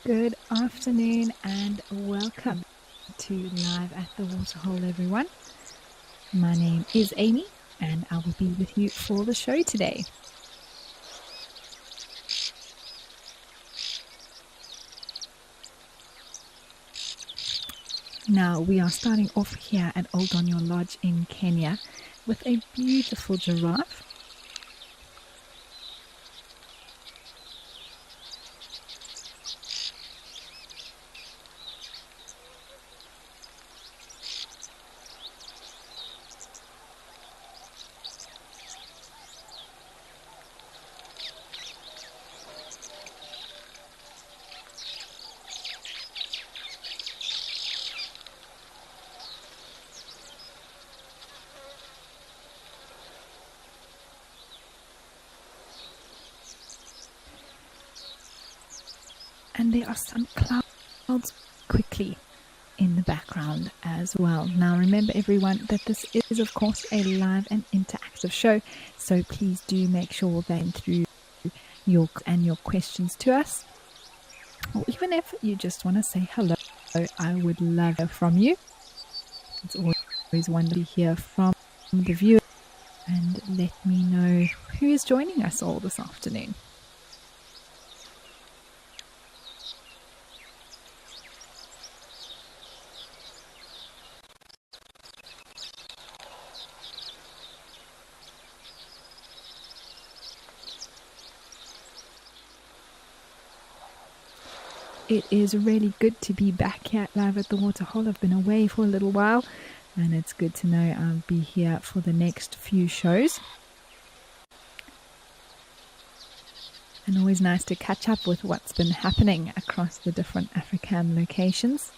Good afternoon and welcome to Live at the Waterhole, everyone. My name is Amy and I will be with you for the show today. Now we are starting off here at Old Donyo Lodge in Kenya with a beautiful giraffe. And there are some clouds quickly in the background as well. Now remember everyone that this is of course a live and interactive show, so please do make sure that through your questions to us, or even if you just want to say hello, I would love to hear from you. It's always wonderful to hear from the viewers, and let me know who is joining us all this afternoon. It is really good to be back here live at the Waterhole. I've been away for a little while and it's good to know I'll be here for the next few shows. And always nice to catch up with what's been happening across the different Africam locations.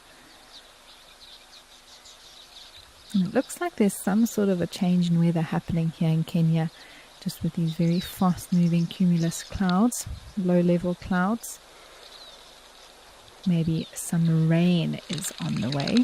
And it looks like there's some sort of a change in weather happening here in Kenya, just with these very fast moving cumulus clouds, low level clouds. Maybe some rain is on the way.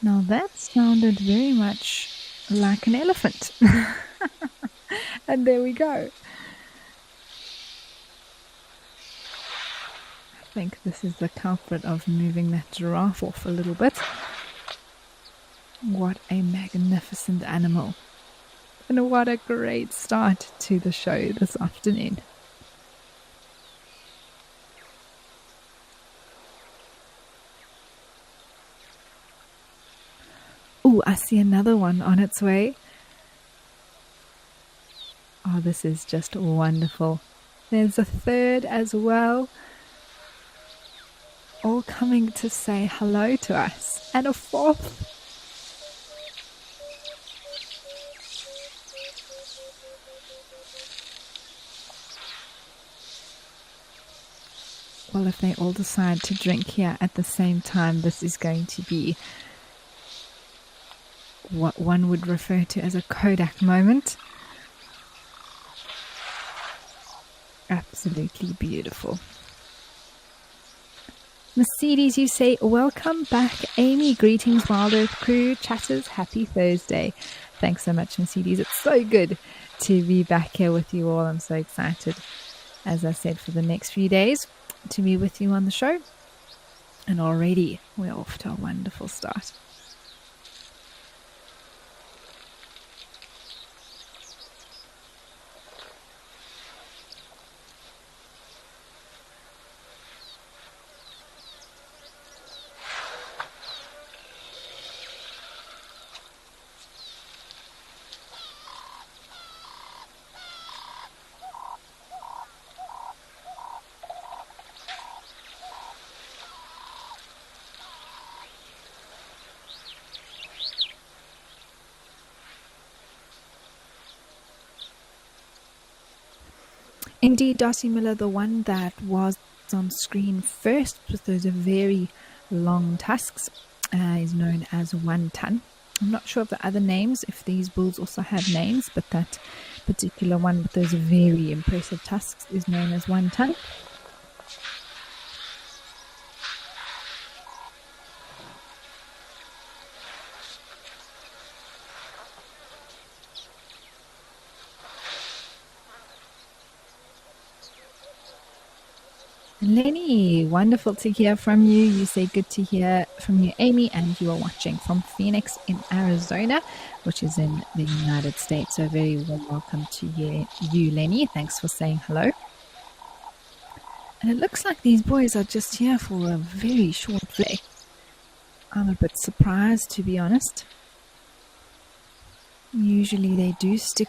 Now that sounded very much like an elephant. And there we go. I think this is the culprit of moving that giraffe off a little bit. What a magnificent animal. And what a great start to the show this afternoon. Oh, I see another one on its way. Oh, this is just wonderful. There's a third as well, all coming to say hello to us, and a fourth. Well, if they all decide to drink here at the same time, this is going to be what one would refer to as a Kodak moment. Absolutely beautiful. Mercedes, you say, welcome back, Amy. Greetings, WildEarth crew, chatters, happy Thursday. Thanks so much, Mercedes. It's so good to be back here with you all. I'm so excited, as I said, for the next few days to be with you on the show. And already we're off to a wonderful start. Indeed, Darcy Miller, the one that was on screen first with those very long tusks, is known as 1 ton. I'm not sure of the other names, if these bulls also have names, but that particular one with those very impressive tusks is known as 1 ton. Lenny, wonderful to hear from you. You say good to hear from you, Amy, and you are watching from Phoenix in Arizona, which is in the United States. So very warm welcome to you, Lenny. Thanks for saying hello. And it looks like these boys are just here for a very short day. I'm a bit surprised, to be honest. Usually they do stick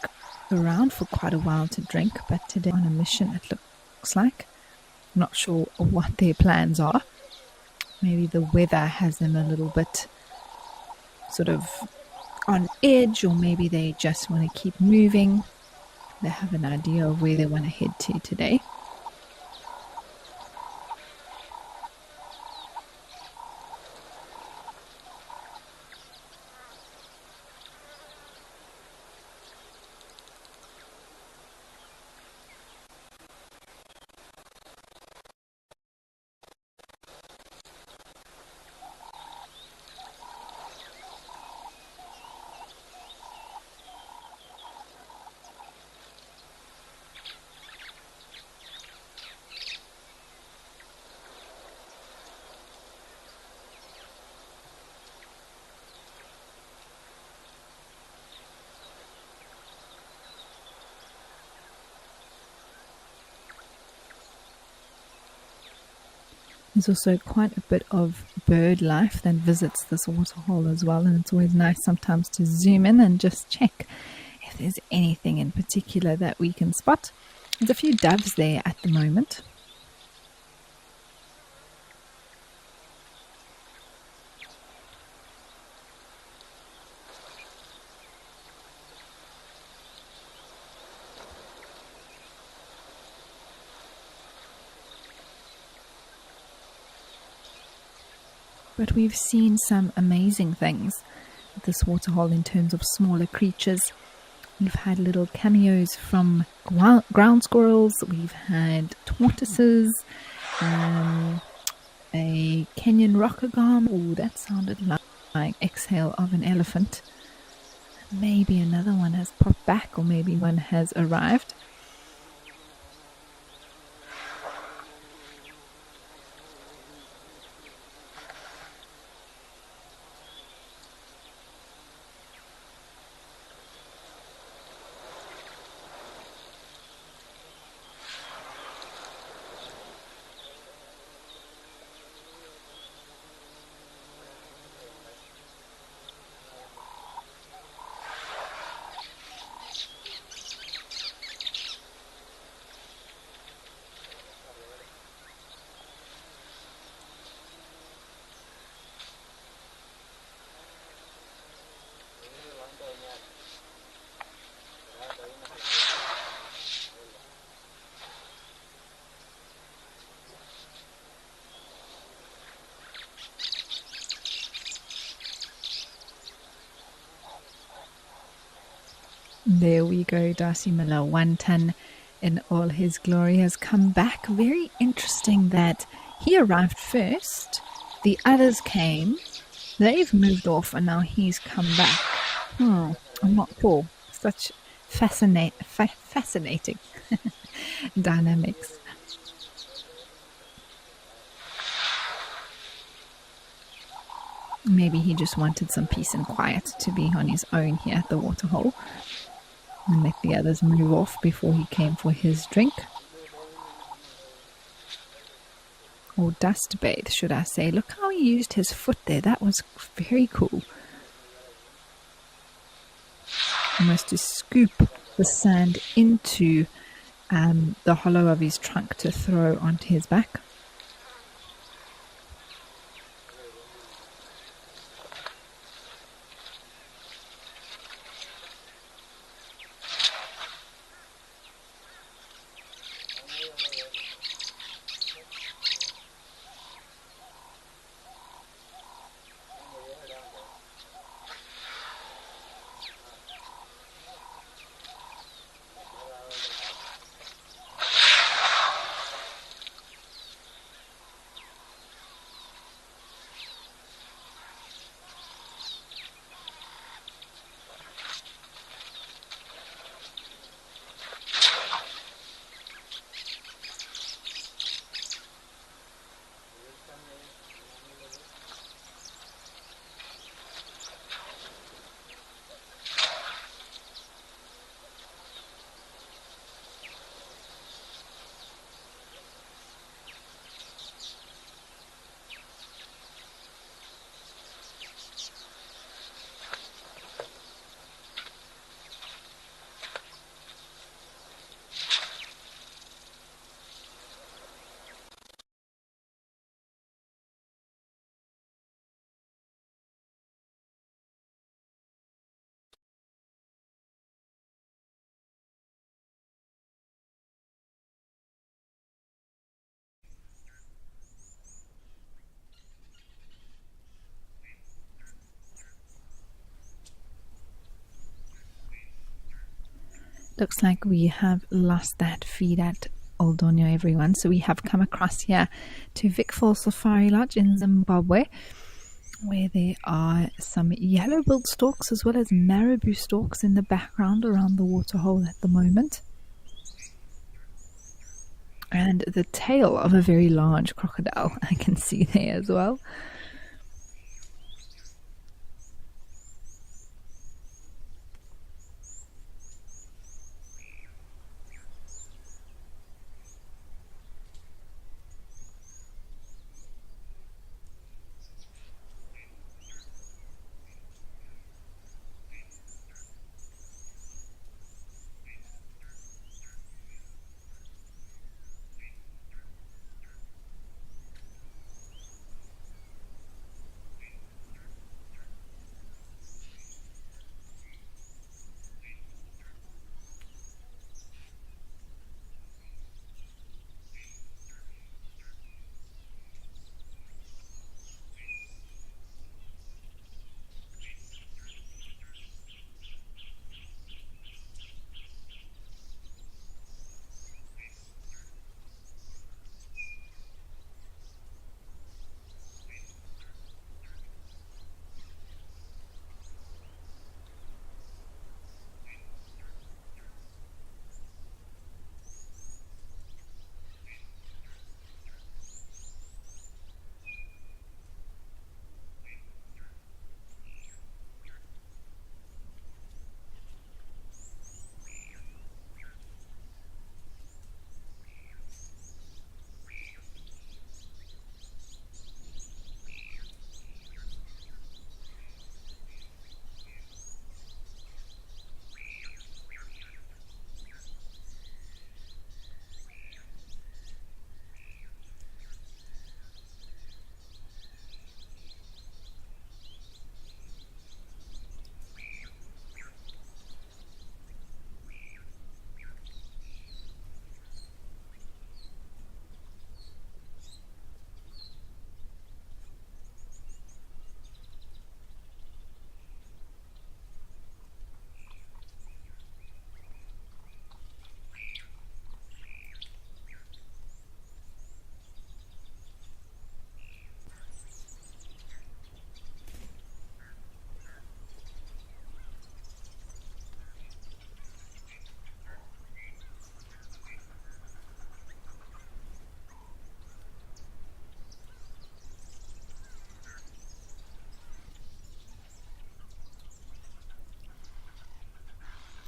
around for quite a while to drink, but today on a mission it looks like. I'm not sure what their plans are. Maybe the weather has them a little bit sort of on edge, or maybe they just want to keep moving. They have an idea of where they want to head to today. There's also quite a bit of bird life that visits this waterhole as well, and it's always nice sometimes to zoom in and just check if there's anything in particular that we can spot. There's a few doves there at the moment. But we've seen some amazing things at this waterhole in terms of smaller creatures. We've had little cameos from ground squirrels, we've had tortoises, a Kenyan rockagam. Oh, that sounded like exhale of an elephant. Maybe another one has popped back, or maybe one has arrived. There we go, Darcy Miller, 1 ton in all his glory, has come back. Very interesting that he arrived first, the others came, they've moved off, and now he's come back. I'm not sure. Such fascinating dynamics. Maybe he just wanted some peace and quiet to be on his own here at the waterhole and let the others move off before he came for his drink. Or dust bathe, should I say. Look how he used his foot there. That was very cool. Almost to scoop the sand into the hollow of his trunk to throw onto his back. Looks like we have lost that feed at Oldonyo, everyone. So we have come across here to Vic Falls Safari Lodge in Zimbabwe, where there are some yellow-billed storks as well as marabou storks in the background around the waterhole at the moment. And the tail of a very large crocodile I can see there as well.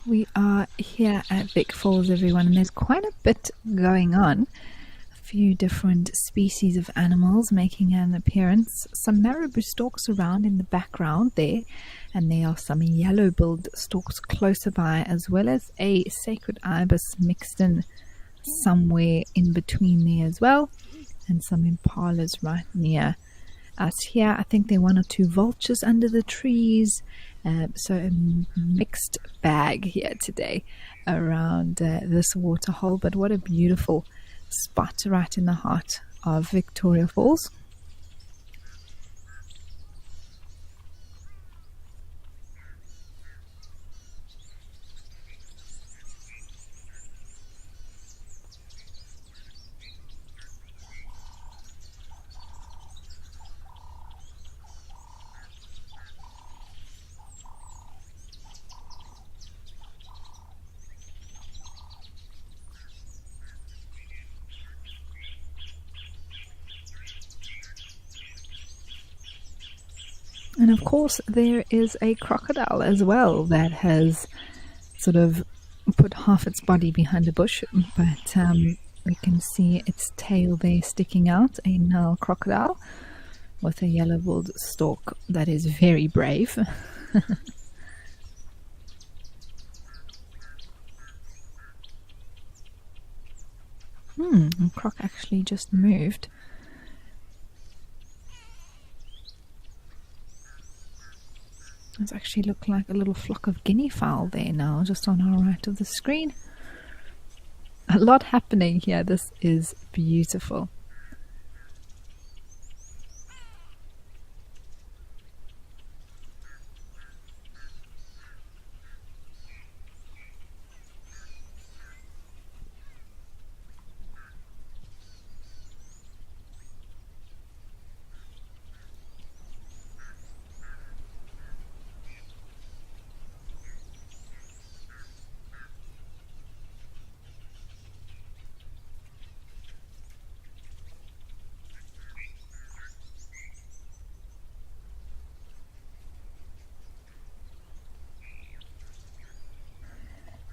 We are here at Vic Falls, everyone, and there's quite a bit going on. A few different species of animals making an appearance. Some marabou storks around in the background there, and there are some yellow-billed storks closer by, as well as a sacred ibis mixed in somewhere in between there as well, and some impalas right near us here. I think there are one or two vultures under the trees. So a mixed bag here today around this waterhole. But what a beautiful spot right in the heart of Victoria Falls. And of course there is a crocodile as well that has sort of put half its body behind a bush, but we can see its tail there sticking out, a Nile crocodile with a yellow-billed stork that is very brave. The croc actually just moved. It's actually looked like a little flock of guinea fowl there now, just on our right of the screen. A lot happening here. This is beautiful.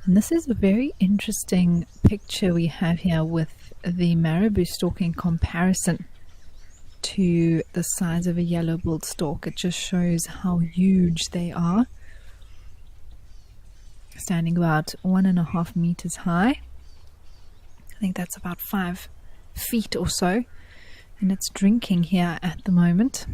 And this is a very interesting picture we have here with the marabou stork in comparison to the size of a yellow-billed stork. It just shows how huge they are. Standing about 1.5 meters high. I think that's about 5 feet or so. And it's drinking here at the moment.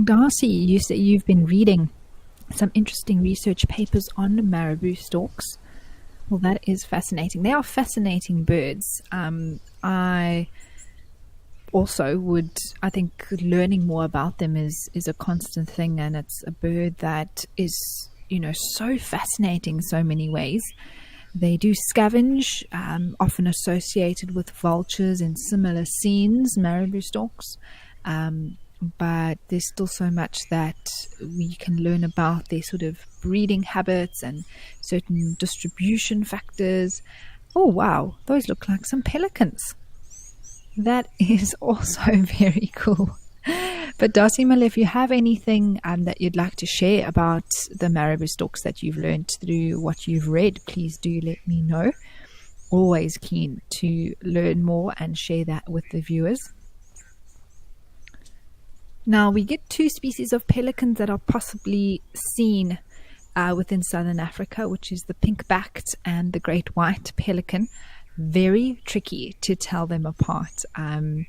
Darcy, you say you've been reading some interesting research papers on marabou storks. Well, that is fascinating. They are fascinating birds. I think learning more about them is a constant thing, and it's a bird that is, so fascinating in so many ways. They do scavenge, often associated with vultures in similar scenes, marabou storks. But there's still so much that we can learn about their sort of breeding habits and certain distribution factors. Oh wow, those look like some pelicans. That is also very cool. But Darcy, if you have anything that you'd like to share about the marabou storks that you've learned through what you've read, please do let me know. Always keen to learn more and share that with the viewers. Now, we get 2 species of pelicans that are possibly seen within southern Africa, which is the pink-backed and the great white pelican. Very tricky to tell them apart. I'm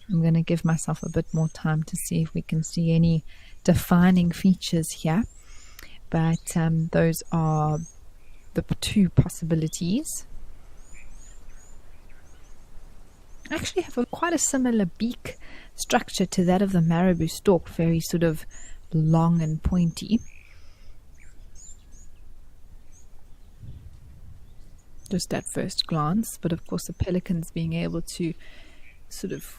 going to give myself a bit more time to see if we can see any defining features here. But those are the 2 possibilities. Actually have quite a similar beak structure to that of the marabou stork, very sort of long and pointy. Just at first glance, but of course the pelicans being able to sort of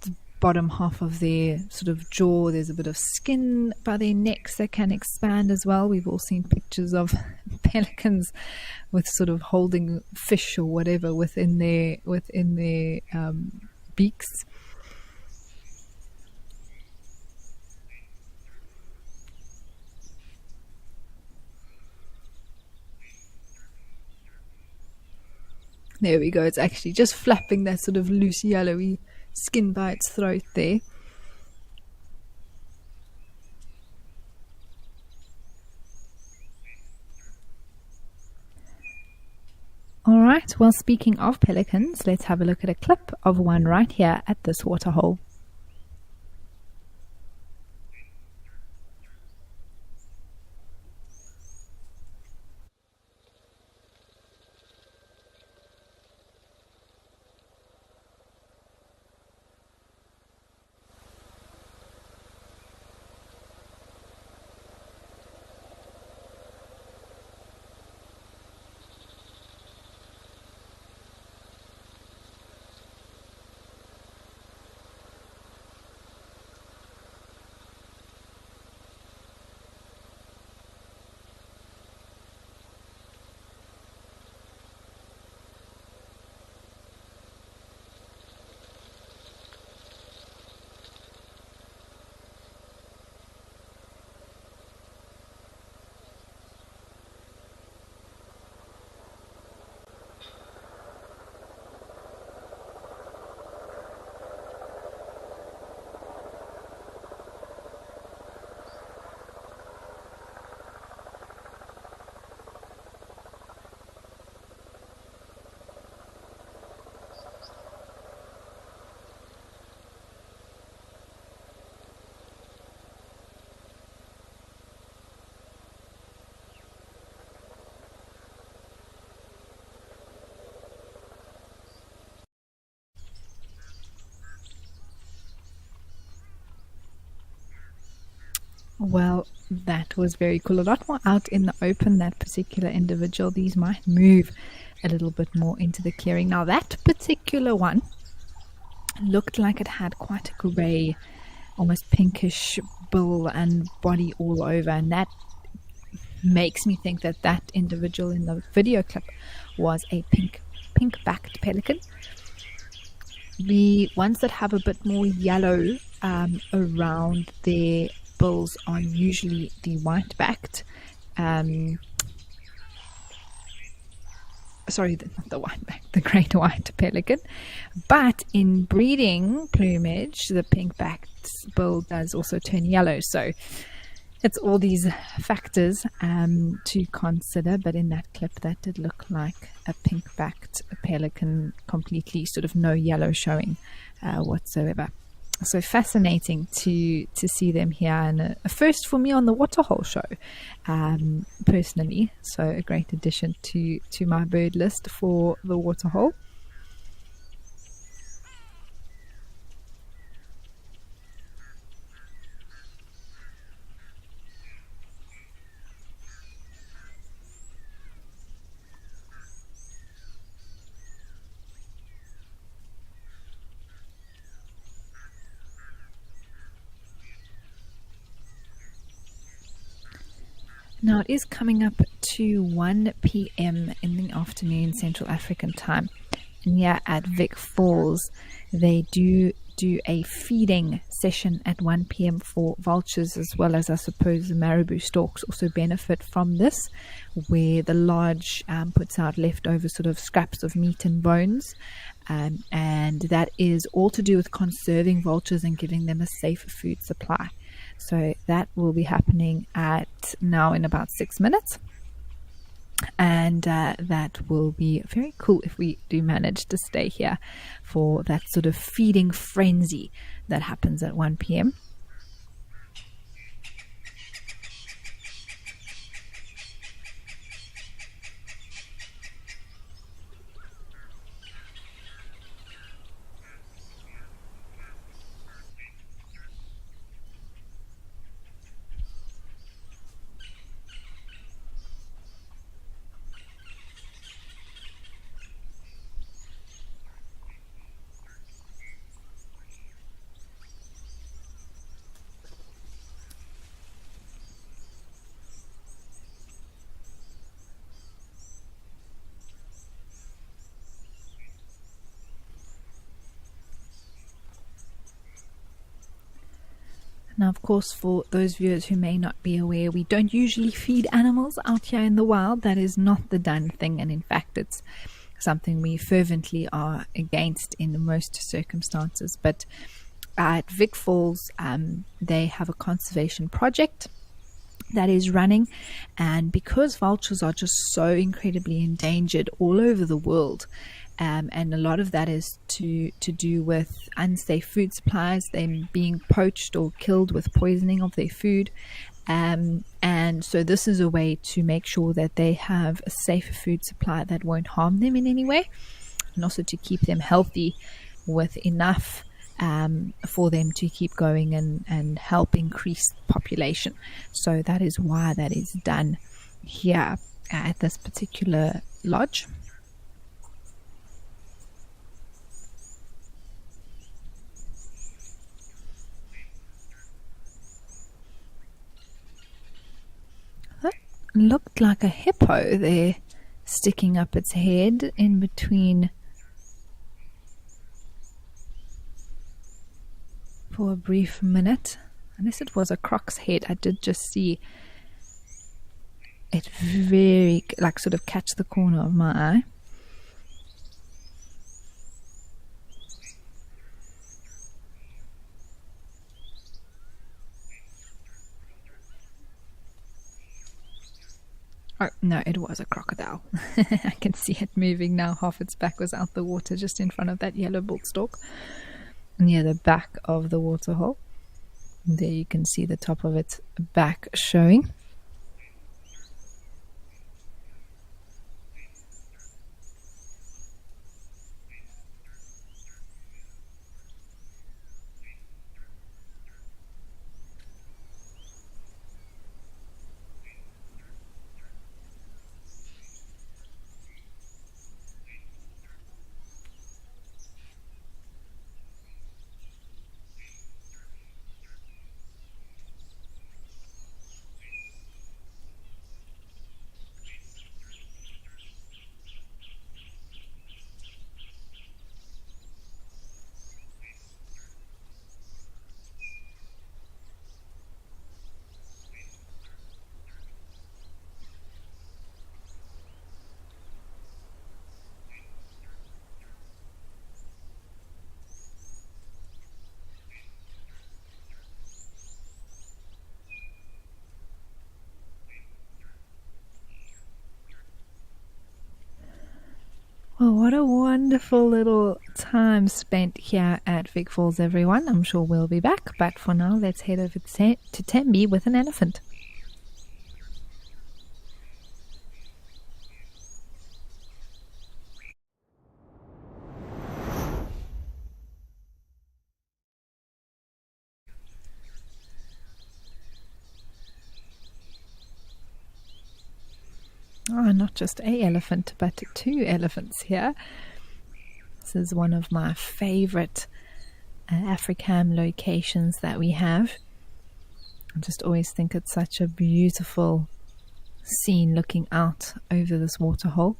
the bottom half of their sort of jaw, there's a bit of skin by their necks that can expand as well. We've all seen pictures of pelicans with sort of holding fish or whatever within their beaks. There we go. It's actually just flapping that sort of loose yellowy skin by its throat there. Alright, well, speaking of pelicans, let's have a look at a clip of one right here at this waterhole. Well, that was very cool. A lot more out in the open, that particular individual. These might move a little bit more into the clearing. Now, that particular one looked like it had quite a grey, almost pinkish bill and body all over, and that makes me think that that individual in the video clip was a pink-backed pelican. The ones that have a bit more yellow around their bills are usually the white-backed. Not the white-backed, the great white pelican. But in breeding plumage, the pink-backed bill does also turn yellow. So it's all these factors to consider. But in that clip, that did look like a pink-backed pelican, completely sort of no yellow showing whatsoever. So fascinating to see them here, and a first for me on the Waterhole show, personally. So a great addition to my bird list for the Waterhole. Now it is coming up to 1 p.m. in the afternoon Central African time, and here at Vic Falls they do a feeding session at 1 p.m. for vultures, as well as I suppose the marabou storks also benefit from this, where the lodge puts out leftover sort of scraps of meat and bones, and that is all to do with conserving vultures and giving them a safe food supply. So that will be happening now in about 6 minutes, and that will be very cool if we do manage to stay here for that sort of feeding frenzy that happens at 1 p.m. Now, of course, for those viewers who may not be aware, we don't usually feed animals out here in the wild. That is not the done thing, and in fact it's something we fervently are against in most circumstances. But at Vic Falls, they have a conservation project that is running, and because vultures are just so incredibly endangered all over the world, and a lot of that is to do with unsafe food supplies, them being poached or killed with poisoning of their food, and so this is a way to make sure that they have a safe food supply that won't harm them in any way, and also to keep them healthy with enough for them to keep going and help increase population. So that is why that is done here at this particular lodge. That looked like a hippo there, sticking up its head in between for a brief minute. Unless it was a croc's head, I did just see it very, like, sort of catch the corner of my eye. Oh, no, it was a crocodile. I can see it moving now. Half its back was out the water just in front of that yellow bullstalk near the back of the waterhole. There you can see the top of its back showing. what a wonderful little time spent here at Vic Falls, everyone. I'm sure we'll be back, but for now, let's head over to Tambi with an elephant. Oh, not just a elephant, but two elephants here. This is one of my favorite Africam locations that we have. I just always think it's such a beautiful scene looking out over this waterhole.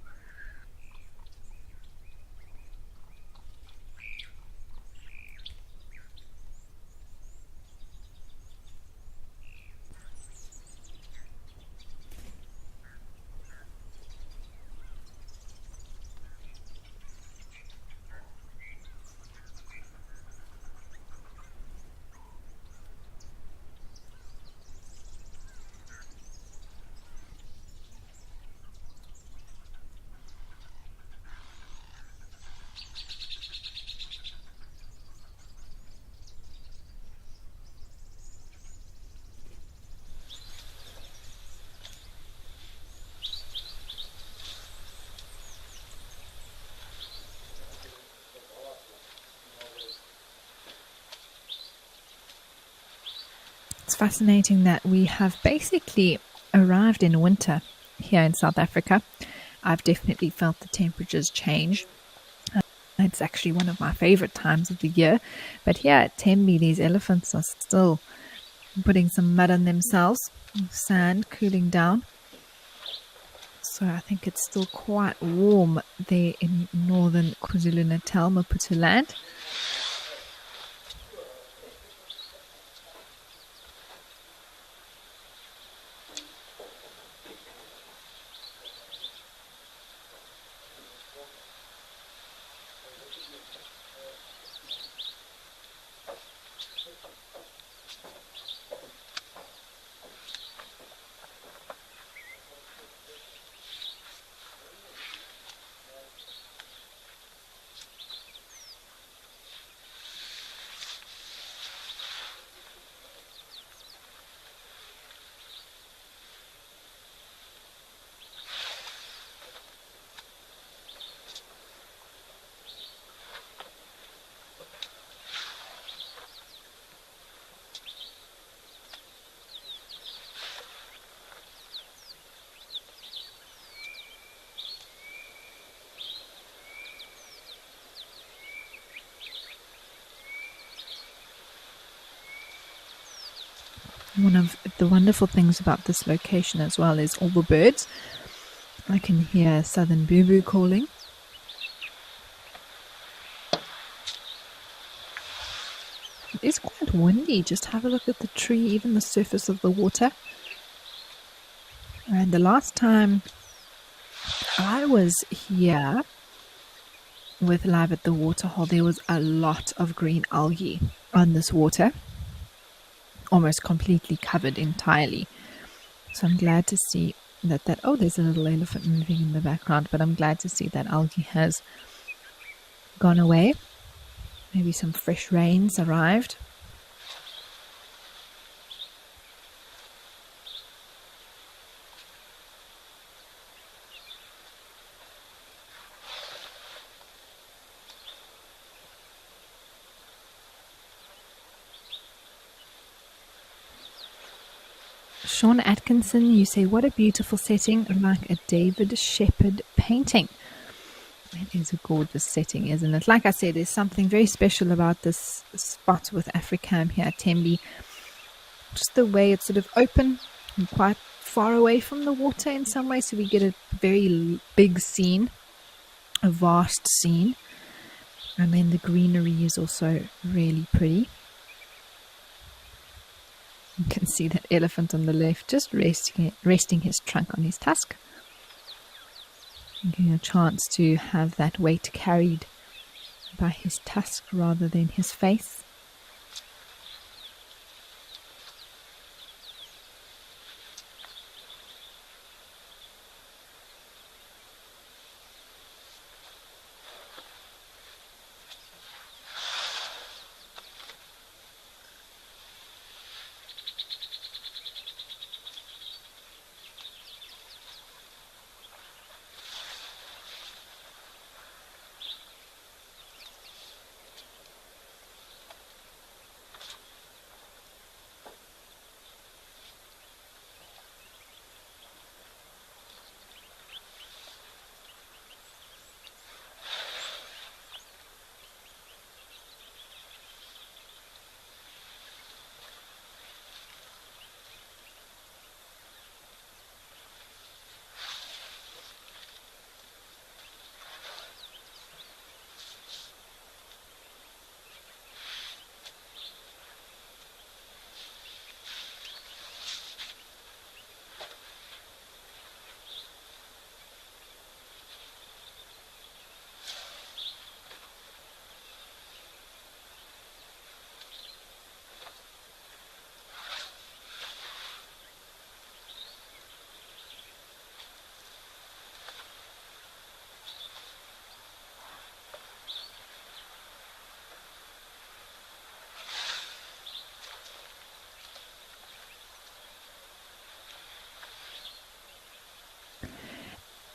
It's fascinating that we have basically arrived in winter here in South Africa. I've definitely felt the temperatures change. It's actually one of my favorite times of the year. But here at Tambi, these elephants are still putting some mud on themselves, sand cooling down. So I think it's still quite warm there in northern KwaZulu-Natal, Maputo land. One of the wonderful things about this location as well is all the birds. I can hear southern boo-boo calling. It is quite windy. Just have a look at the tree, even the surface of the water. And the last time I was here with Live at the Waterhole, there was a lot of green algae on this water. Almost completely covered entirely. So I'm glad to see that oh, there's a little elephant moving in the background, but I'm glad to see that algae has gone away. Maybe some fresh rains arrived. Sean Atkinson, you say, what a beautiful setting, like a David Shepherd painting. It is a gorgeous setting, isn't it? Like I said, there's something very special about this spot with Africam here at Tambi. Just the way it's sort of open and quite far away from the water in some way, so we get a very big scene, a vast scene. And then the greenery is also really pretty. You can see that elephant on the left just resting his trunk on his tusk. Getting a chance to have that weight carried by his tusk rather than his face.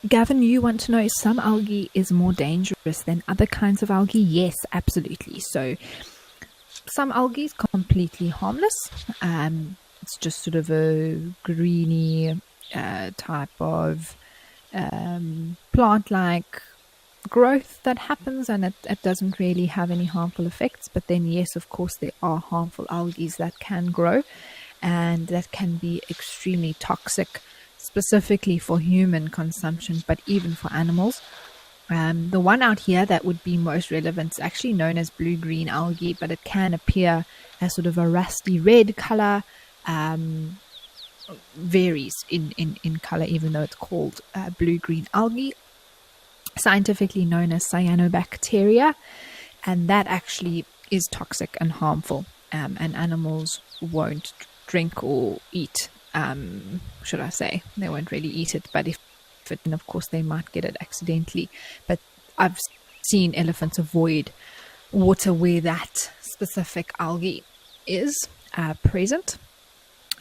Gavin, you want to know if some algae is more dangerous than other kinds of algae? Yes, absolutely. So some algae is completely harmless. It's just sort of a greeny type of plant-like growth that happens, and it doesn't really have any harmful effects. But then, yes, of course, there are harmful algae that can grow, and that can be extremely toxic, specifically for human consumption, but even for animals. The one out here that would be most relevant is actually known as blue-green algae, but it can appear as sort of a rusty red color. Varies in color, even though it's called blue-green algae, scientifically known as cyanobacteria, and that actually is toxic and harmful, and animals won't drink or eat. Should I say, they won't really eat it, but if it, and of course they might get it accidentally. But I've seen elephants avoid water where that specific algae is present.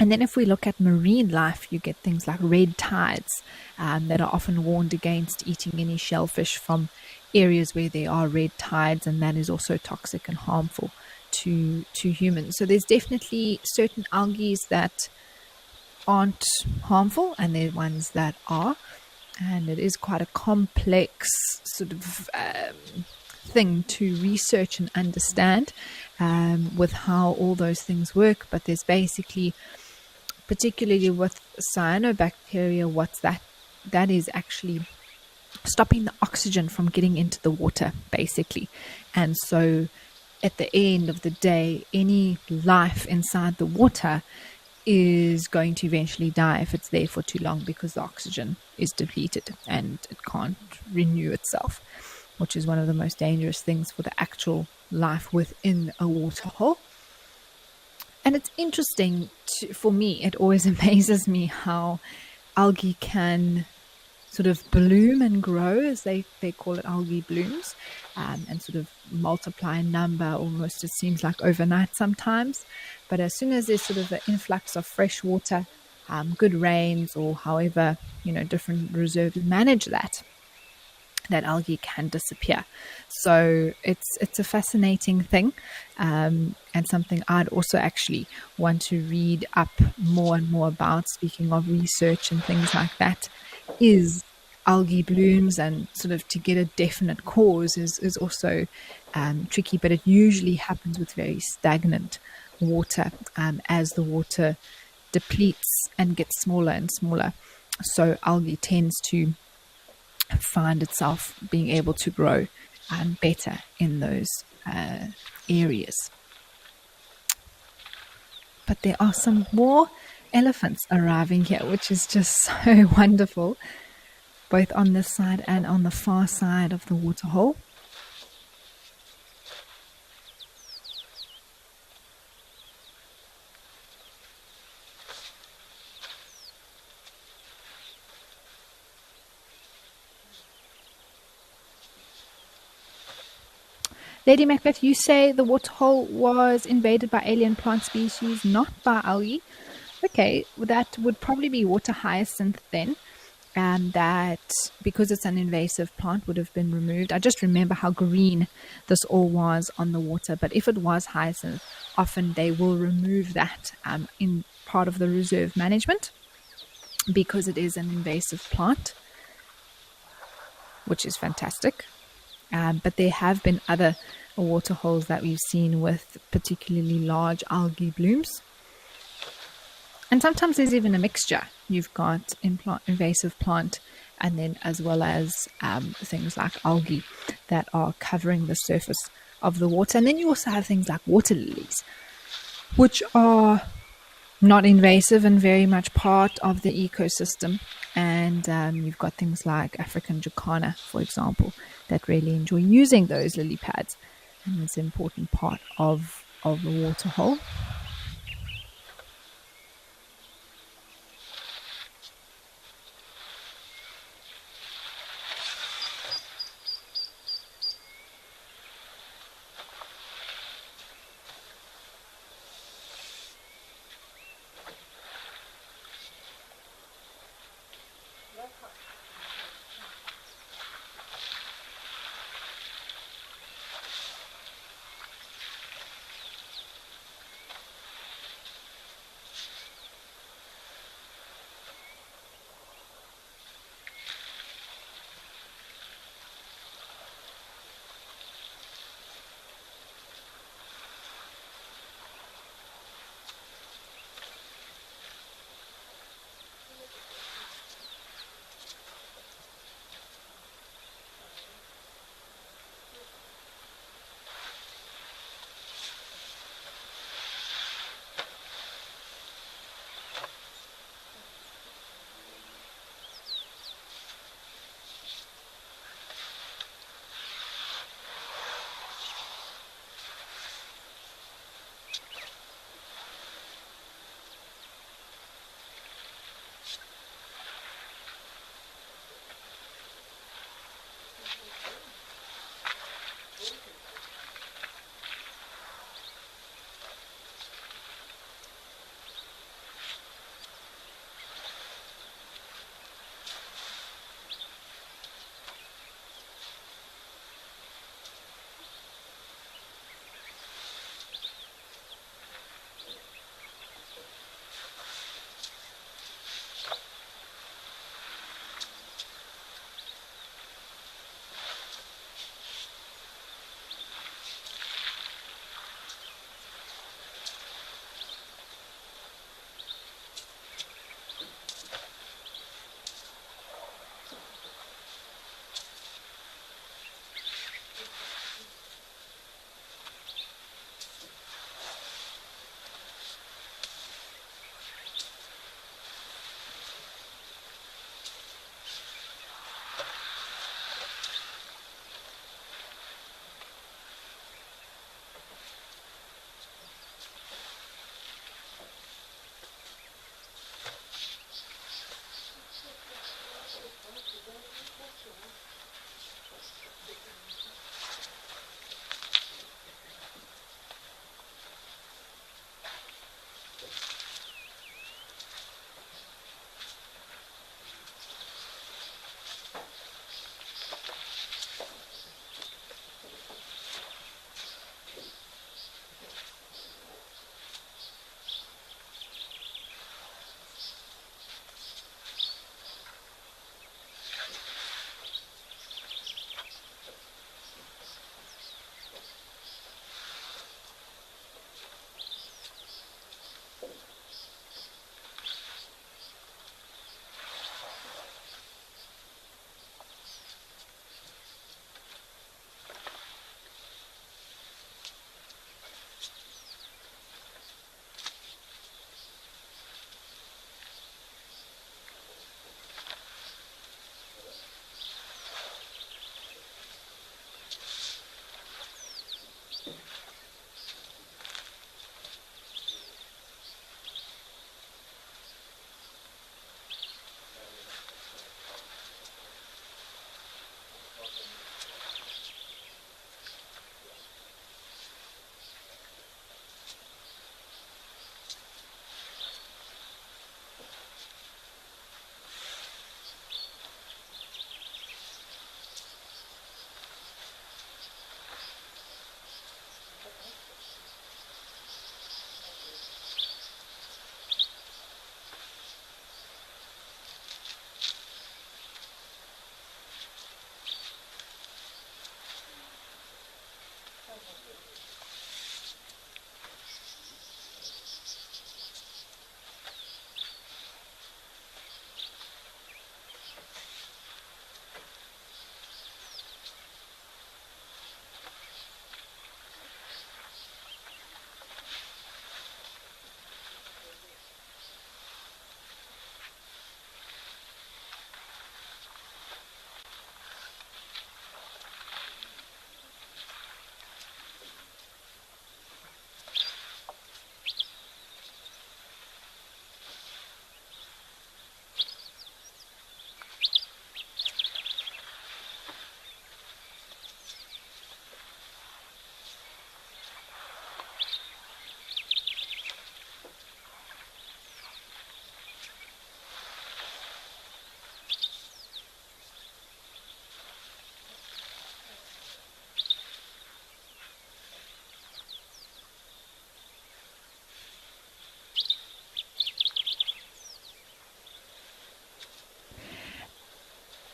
And then if we look at marine life, you get things like red tides that are often warned against eating any shellfish from areas where there are red tides, and that is also toxic and harmful to humans. So there's definitely certain algae that aren't harmful, and there are ones that are. And it is quite a complex sort of thing to research and understand with how all those things work. But there's basically, particularly with cyanobacteria, what's that is actually stopping the oxygen from getting into the water, basically. And so at the end of the day, any life inside the water is going to eventually die if it's there for too long, because the oxygen is depleted and it can't renew itself, which is one of the most dangerous things for the actual life within a waterhole. And it's interesting for me, it always amazes me how algae can sort of bloom and grow, as they call it, algae blooms, and sort of multiply in number almost, it seems like, overnight sometimes. But as soon as there's sort of an influx of fresh water, good rains, or however different reserves manage that algae can disappear. So it's a fascinating thing, and something I'd also actually want to read up more and more about. Speaking of research and things like that, is algae blooms, and sort of to get a definite cause is also tricky, but it usually happens with very stagnant water, as the water depletes and gets smaller and smaller. So algae tends to find itself being able to grow better in those areas. But there are some more elephants arriving here, which is just so wonderful, both on this side and on the far side of the waterhole. Lady Macbeth, you say the waterhole was invaded by alien plant species, not by algae. Okay, that would probably be water hyacinth then, and that, because it's an invasive plant, would have been removed. I just remember how green this all was on the water, but if it was hyacinth, often they will remove that in part of the reserve management, because it is an invasive plant, which is fantastic. But there have been other waterholes that we've seen with particularly large algae blooms. And sometimes there's even a mixture. You've got invasive plant, and then as well as things like algae that are covering the surface of the water. And then you also have things like water lilies, which are not invasive and very much part of the ecosystem. And you've got things like African jacana, for example, that really enjoy using those lily pads. And it's an important part of a waterhole.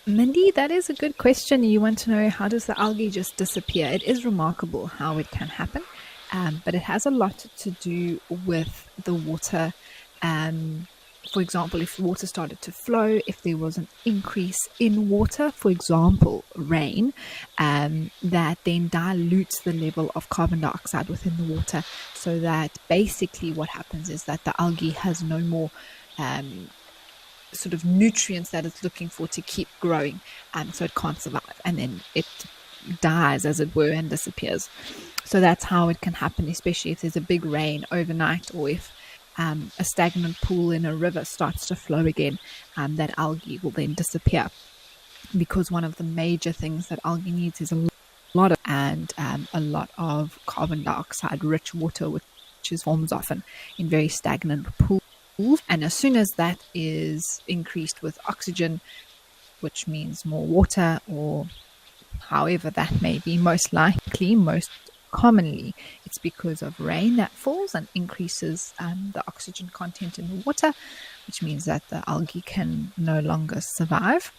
Mindy, that is a good question. You want to know, how does the algae just disappear? It is remarkable how it can happen, but it has a lot to do with the water. For example, if water started to flow, if there was an increase in water, for example, rain, that then dilutes the level of carbon dioxide within the water, so that basically what happens is that the algae has no more sort of nutrients that it's looking for to keep growing, so it can't survive, and then it dies, as it were, and disappears. So that's how it can happen, especially if there's a big rain overnight, or if a stagnant pool in a river starts to flow again, that algae will then disappear, because one of the major things that algae needs is a lot of carbon dioxide rich water, which is forms often in very stagnant pools. And as soon as that is increased with oxygen, which means more water, or however that may be, most commonly, it's because of rain that falls and increases the oxygen content in the water, which means that the algae can no longer survive.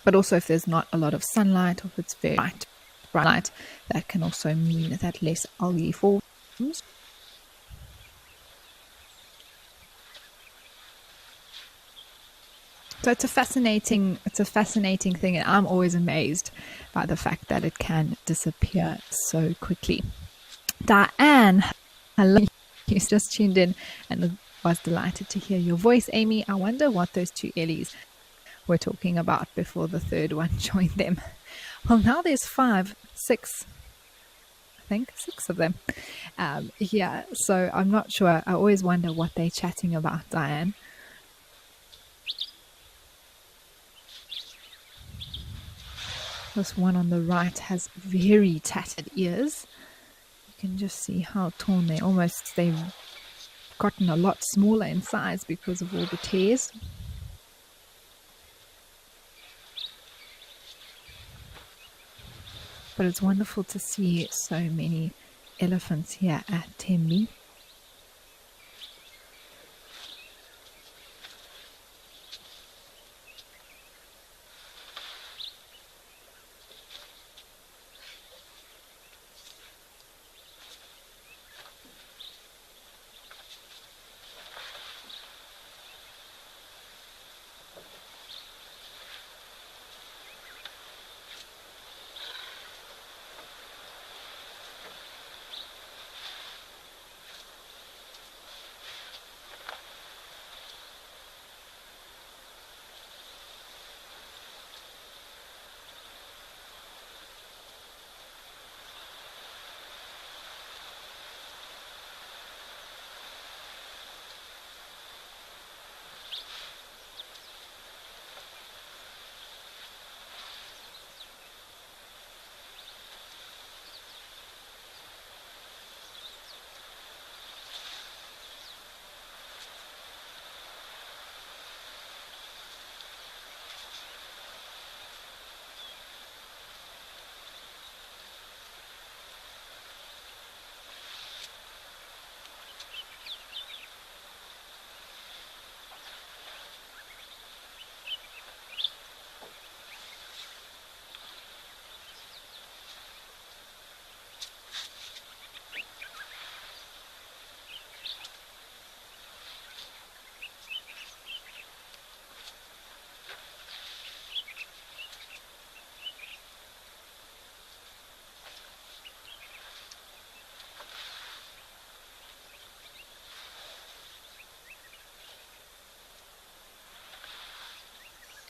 But also, if there's not a lot of sunlight, or if it's very bright light, that can also mean that less algae forms. So it's a fascinating thing, and I'm always amazed by the fact that it can disappear so quickly. Diane, hello, you just tuned in and was delighted to hear your voice, Amy. I wonder what those two Ellies were talking about before the third one joined them. Well, now there's 6 of them here, so I'm not sure. I always wonder what they're chatting about, Diane. This one on the right has very tattered ears. You can just see how torn they've gotten a lot smaller in size because of all the tears. But it's wonderful to see so many elephants here at Tambi.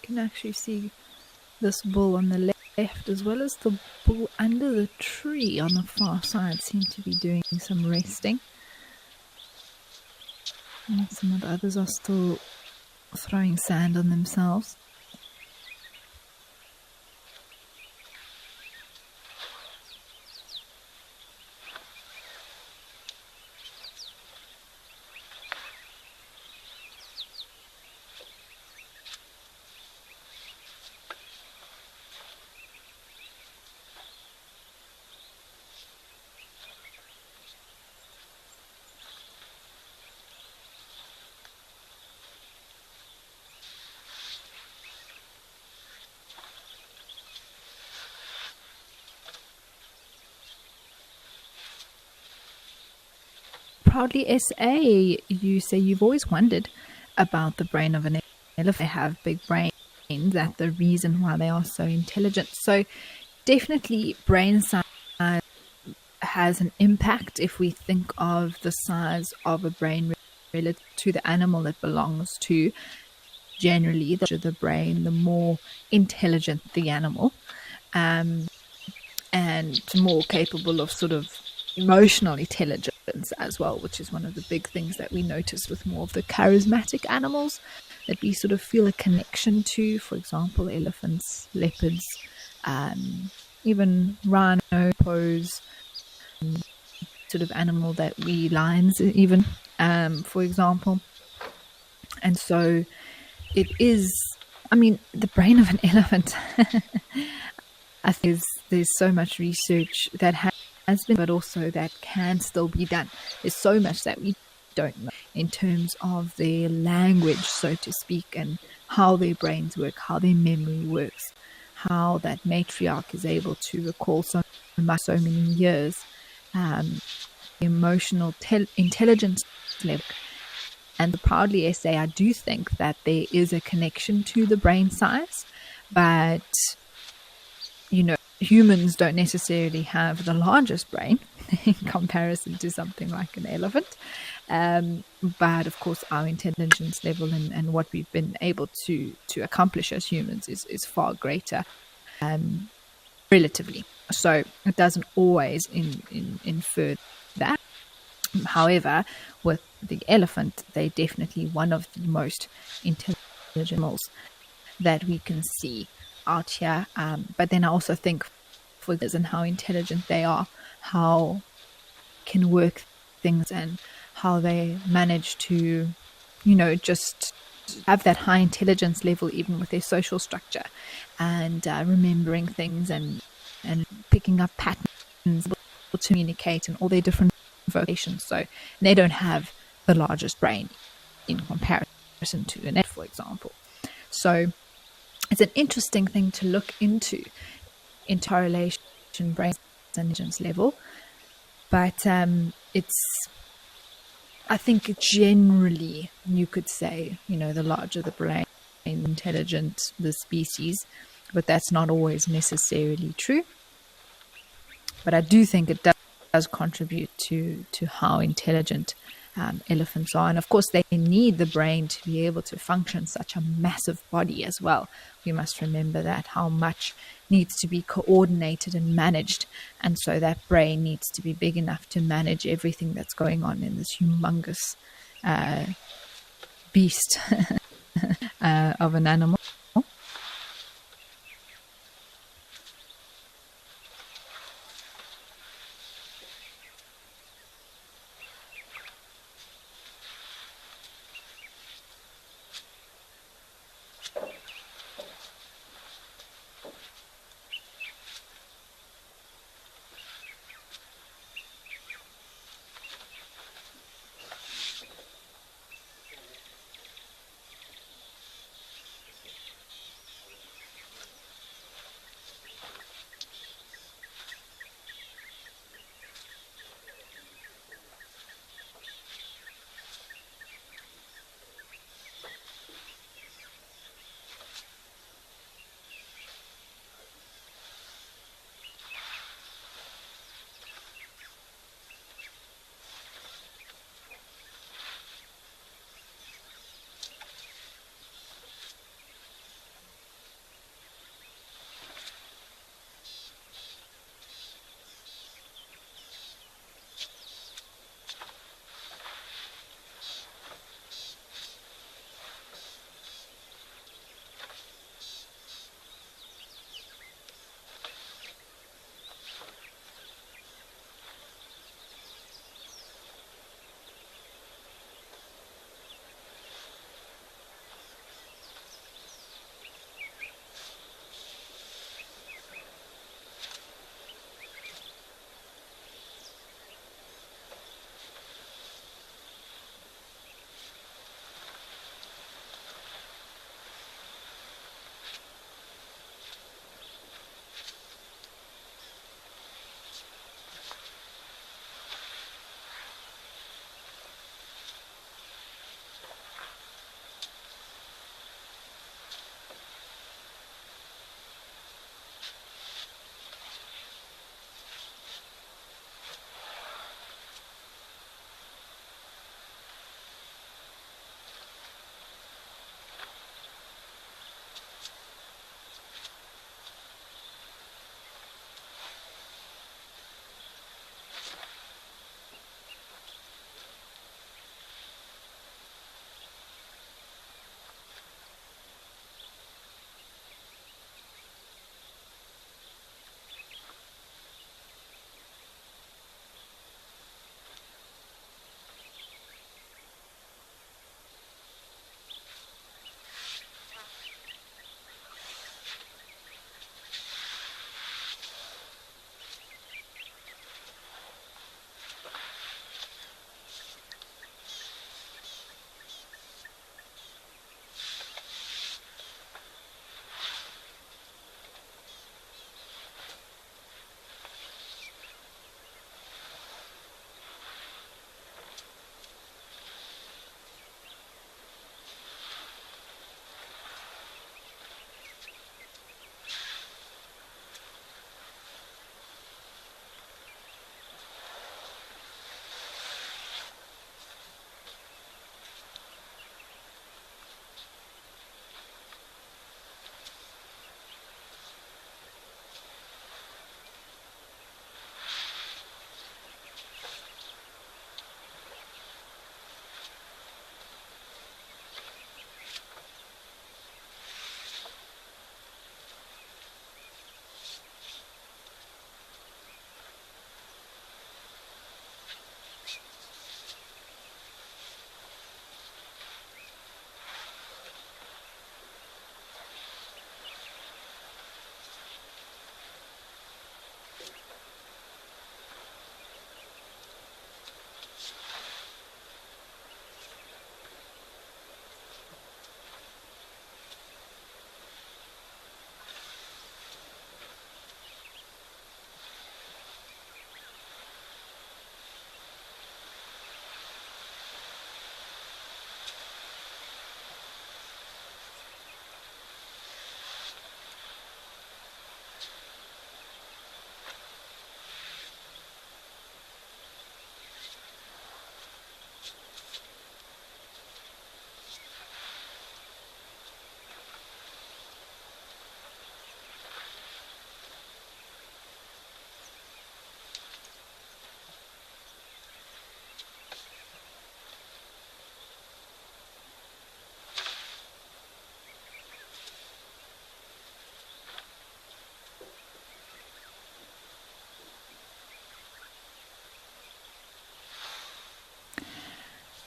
You can actually see this bull on the left, as well as the bull under the tree on the far side, seem to be doing some resting. And some of the others are still throwing sand on themselves. Proudly SA, you say you've always wondered about the brain of an elephant. They have big brains. That's the reason why they are so intelligent. So definitely brain size has an impact if we think of the size of a brain relative to the animal it belongs to. Generally, the larger the brain, the more intelligent the animal, and more capable of sort of emotional intelligence as well, which is one of the big things that we notice with more of the charismatic animals that we sort of feel a connection to. For example, elephants, leopards, even rhino, hippos, sort of animal that we, lions even, for example. And so it is, I mean, the brain of an elephant, I think there's so much research that has been, but also that can still be done. There's so much that we don't know in terms of their language, so to speak, and how their brains work, how their memory works, how that matriarch is able to recall so much, so many years, emotional intelligence level. And the Proudly SA, I do think that there is a connection to the brain size, but, you know, humans don't necessarily have the largest brain in comparison to something like an elephant. But of course, our intelligence level and what we've been able to accomplish as humans is far greater, relatively. So it doesn't always infer that. However, with the elephant, they're definitely one of the most intelligent animals that we can see out here. But then I also think for this and how intelligent they are, how can work things and how they manage to, you know, just have that high intelligence level even with their social structure and remembering things and picking up patterns, able to communicate and all their different vocations. So they don't have the largest brain in comparison to an elephant, for example. So it's an interesting thing to look into correlation brain intelligence level, but it's, I think generally you could say, you know, the larger the brain, intelligent the species, but that's not always necessarily true. But I do think it does contribute to how intelligent elephants are. And of course, they need the brain to be able to function such a massive body as well. We must remember that, how much needs to be coordinated and managed. And so that brain needs to be big enough to manage everything that's going on in this humongous beast of an animal.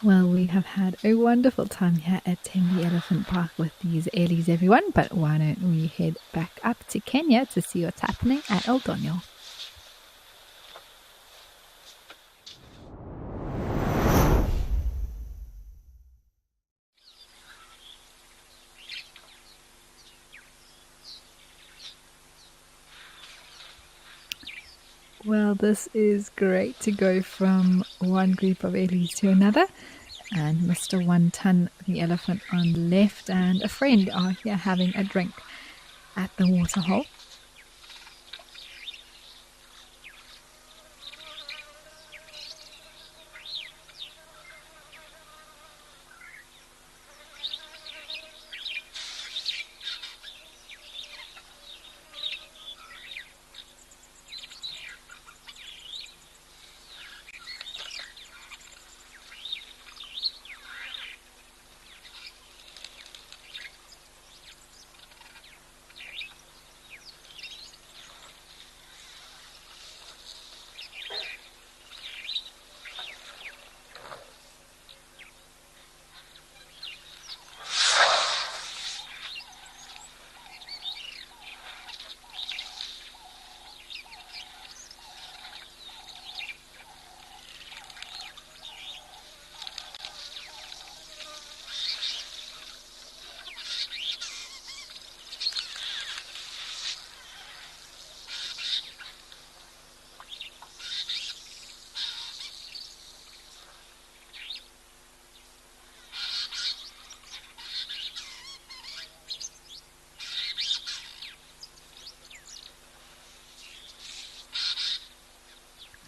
Well, we have had a wonderful time here at Tambi Elephant Park with these earlies, everyone. But why don't we head back up to Kenya to see what's happening at El Doño? Well, this is great to go from one group of earlies to another. And Mr. One Ton, the elephant on the left, and a friend are here having a drink at the waterhole.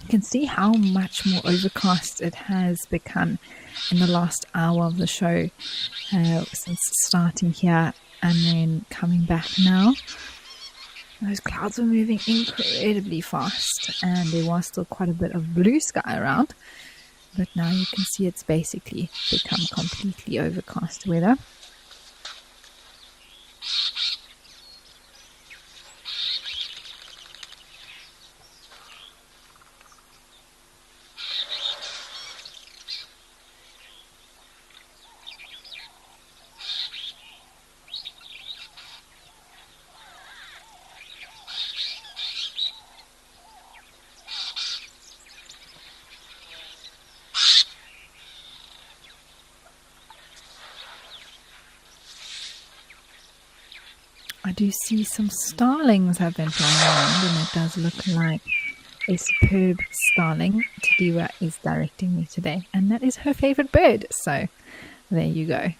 You can see how much more overcast it has become in the last hour of the show, since starting here and then coming back now. Those clouds were moving incredibly fast, and there was still quite a bit of blue sky around, but now you can see it's basically become completely overcast weather. I do see some starlings have been flying around, and it does look like a superb starling. Tadiwa is directing me today, and that is her favorite bird. So there you go.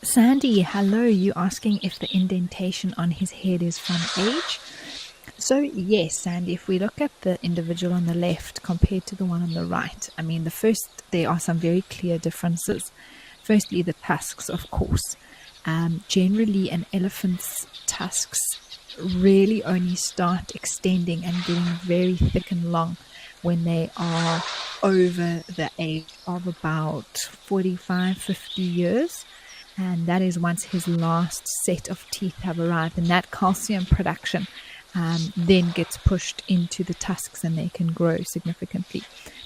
Sandy, hello. You asking if the indentation on his head is from age? So yes, Sandy, if we look at the individual on the left compared to the one on the right, I mean, there are some very clear differences. Firstly, the tusks, of course. Generally, an elephant's tusks really only start extending and getting very thick and long when they are over the age of about 45, 50 years. And that is once his last set of teeth have arrived, and that calcium production then gets pushed into the tusks and they can grow significantly.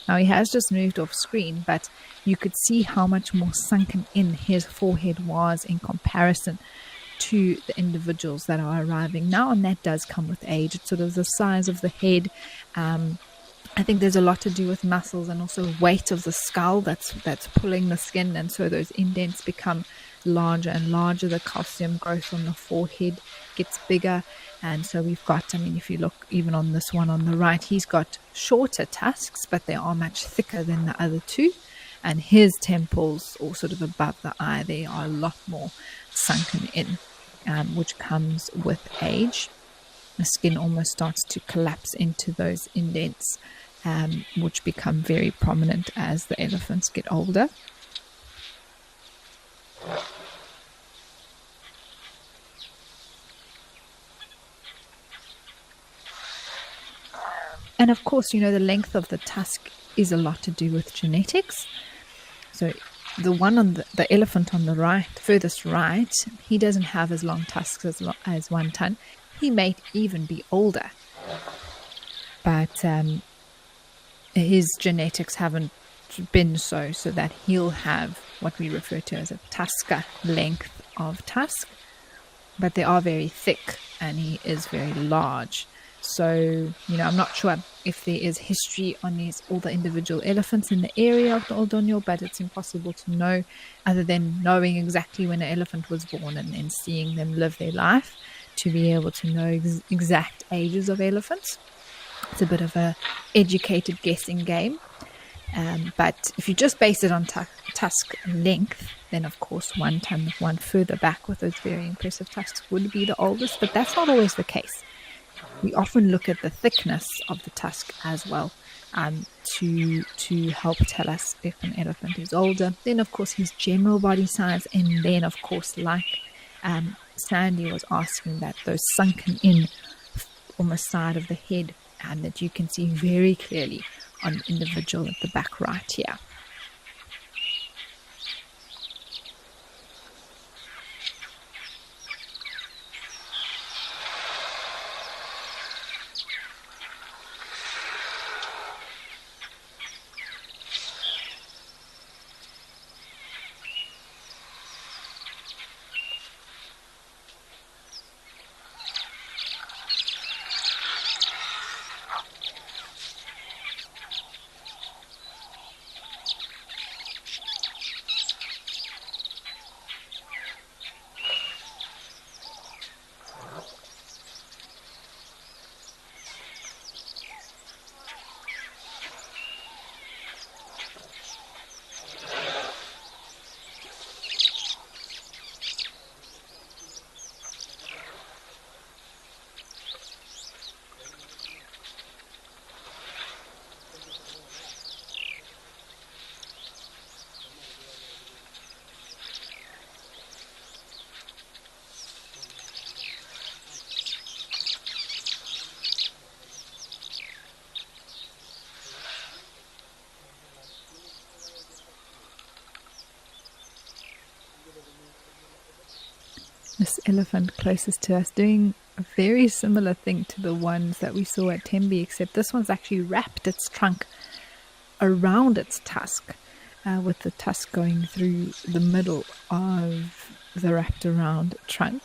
Now, he has just moved off screen, but you could see how much more sunken in his forehead was in comparison to the individuals that are arriving now, and that does come with age. It's sort of the size of the head. I think there's a lot to do with muscles and also weight of the skull that's pulling the skin, and so those indents become larger and larger. The calcium growth on the forehead gets bigger, and so we've got, I mean, if you look even on this one on the right, he's got shorter tusks, but they are much thicker than the other two, and his temples, or sort of above the eye, they are a lot more sunken in, which comes with age. The skin almost starts to collapse into those indents, which become very prominent as the elephants get older. And of course, you know, the length of the tusk is a lot to do with genetics. So the one on the elephant on the right, furthest right, he doesn't have as long tusks as one ton. He may even be older, but his genetics haven't been so that he'll have what we refer to as a tusker length of tusk, but they are very thick and he is very large. So, you know, I'm not sure if there is history on all the individual elephants in the area of the Old Donyo, but it's impossible to know other than knowing exactly when an elephant was born and then seeing them live their life to be able to know exact ages of elephants. It's a bit of a educated guessing game. But if you just base it on tusk length, then of course one further back with those very impressive tusks would be the oldest, but that's not always the case. We often look at the thickness of the tusk as well, to help tell us if an elephant is older. Then of course his general body size, and then of course, like Sandy was asking, that those sunken in on the side of the head, and that you can see very clearly on the individual at the back right here. This elephant closest to us doing a very similar thing to the ones that we saw at Tambi, except this one's actually wrapped its trunk around its tusk, with the tusk going through the middle of the wrapped around trunk.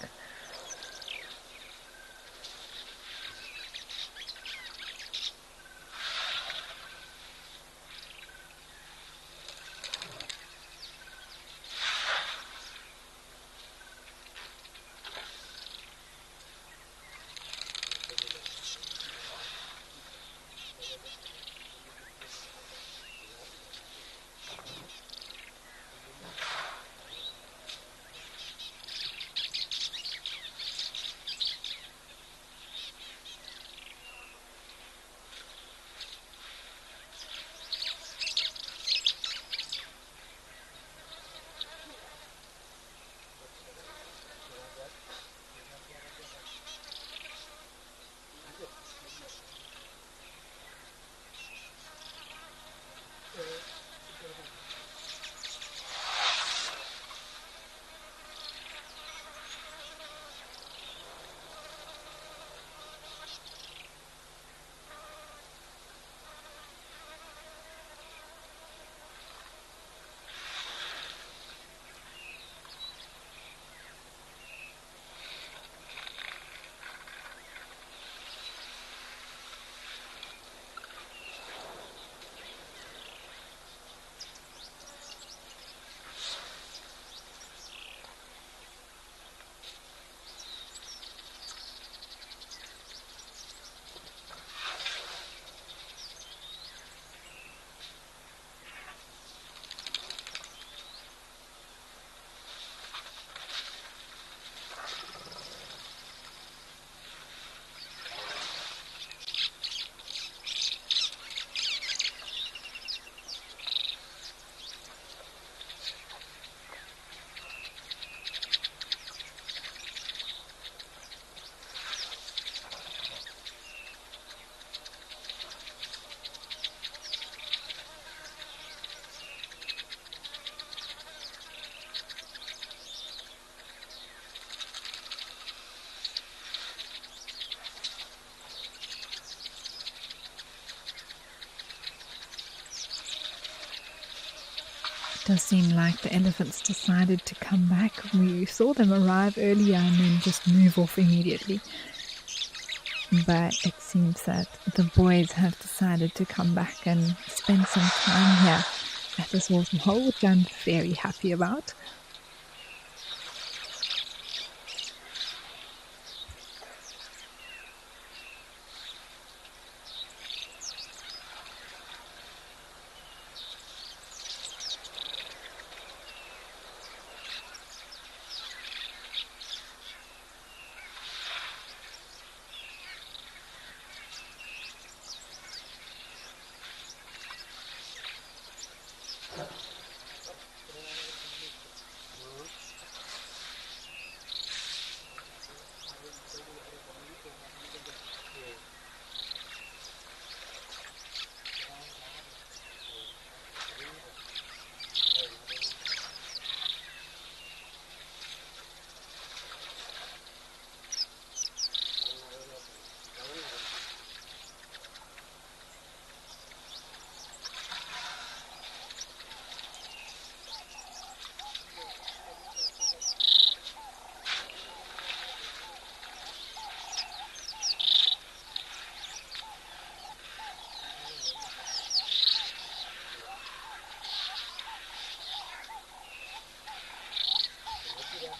does seem like the elephants decided to come back. We saw them arrive earlier and then just move off immediately. But it seems that the boys have decided to come back and spend some time here at this waterhole, which I'm very happy about.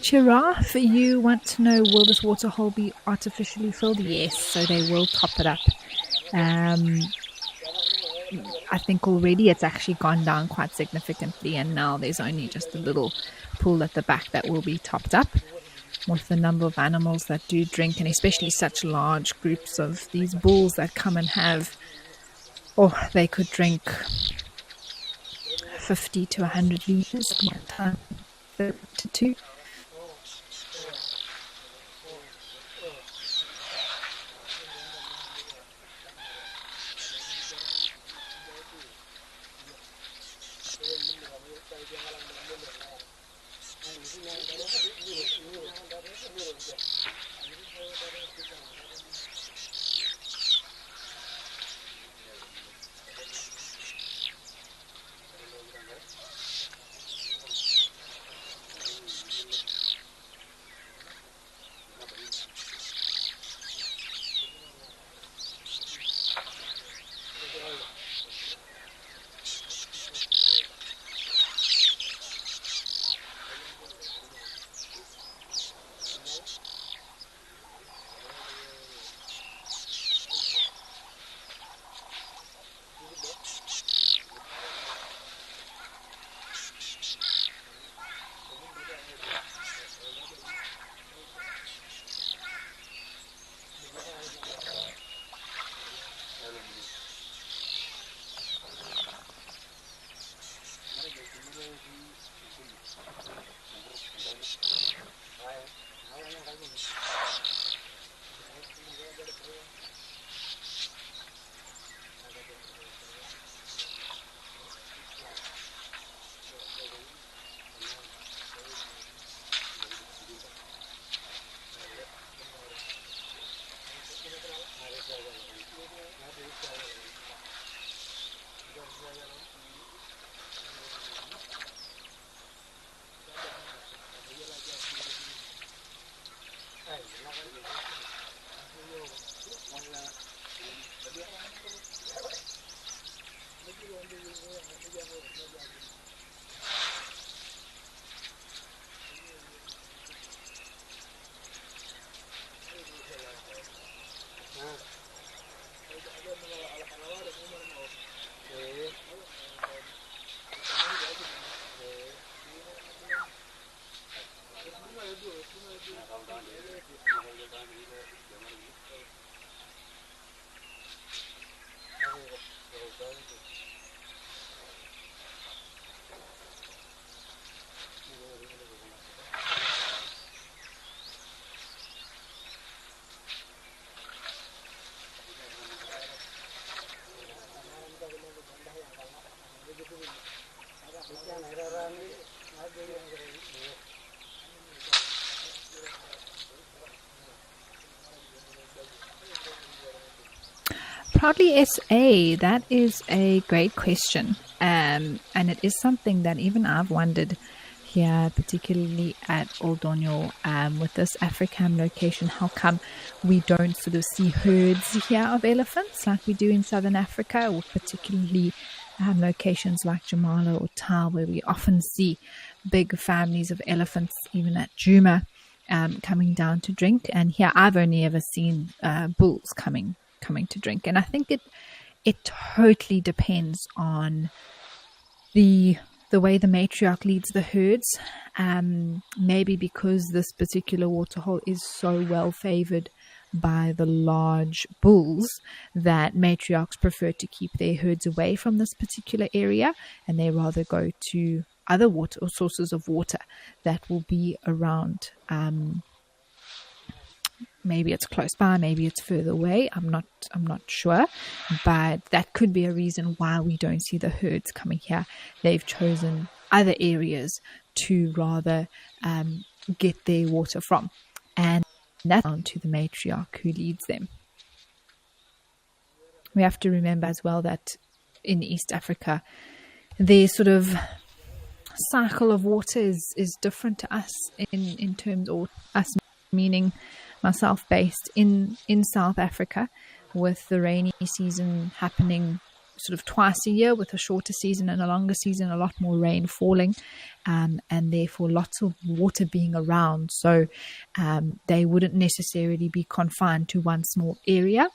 Giraffe, you want to know, will this waterhole be artificially filled? Yes, so they will top it up. I think already it's actually gone down quite significantly, and now there's only just a little pool at the back that will be topped up with the number of animals that do drink, and especially such large groups of these bulls that come and have, they could drink 50 to 100 liters at one time, 30 to 2. Proudly SA, that is a great question. And it is something that even I've wondered here, particularly at Oldonyo, with this Africam location, how come we don't sort of see herds here of elephants like we do in southern Africa, or particularly locations like Jamala or Tau, where we often see big families of elephants, even at Juma, coming down to drink. And here I've only ever seen bulls coming to drink. And I think it totally depends on the way the matriarch leads the herds. Maybe because this particular waterhole is so well favored by the large bulls that matriarchs prefer to keep their herds away from this particular area, and they rather go to other water or sources of water that will be around. Maybe it's close by, maybe it's further away. I'm not sure, but that could be a reason why we don't see the herds coming here. They've chosen other areas to rather get their water from, and that's down to the matriarch who leads them. We have to remember as well that in East Africa, their sort of cycle of water is different to us in terms, or us meaning myself, based in South Africa, with the rainy season happening sort of twice a year, with a shorter season and a longer season, a lot more rain falling, and therefore lots of water being around. So they wouldn't necessarily be confined to one small area.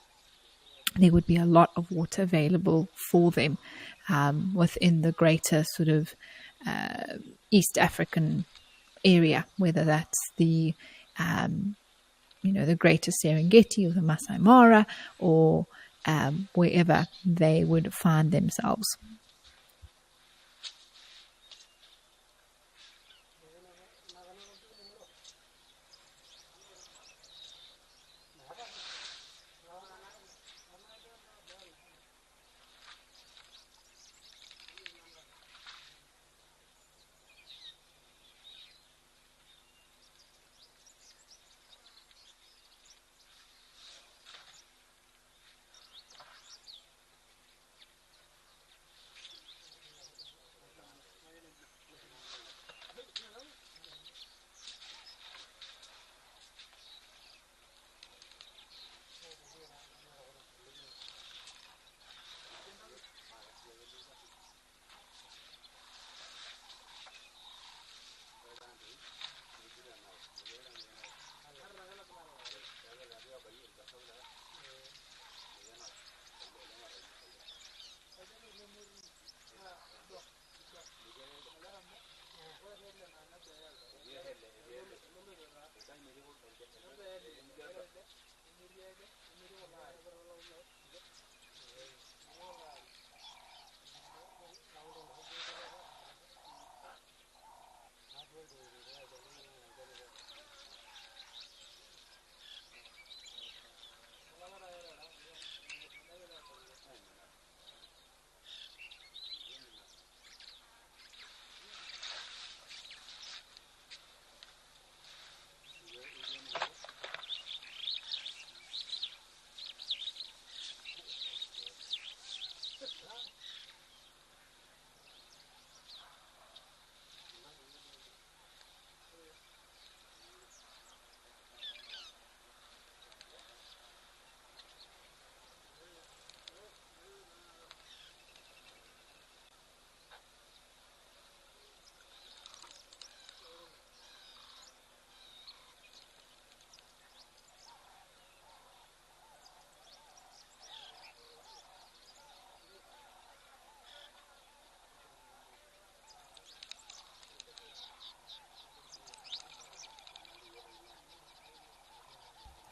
There would be a lot of water available for them within the greater sort of East African area, whether that's the the greater Serengeti or the Masai Mara, or wherever they would find themselves.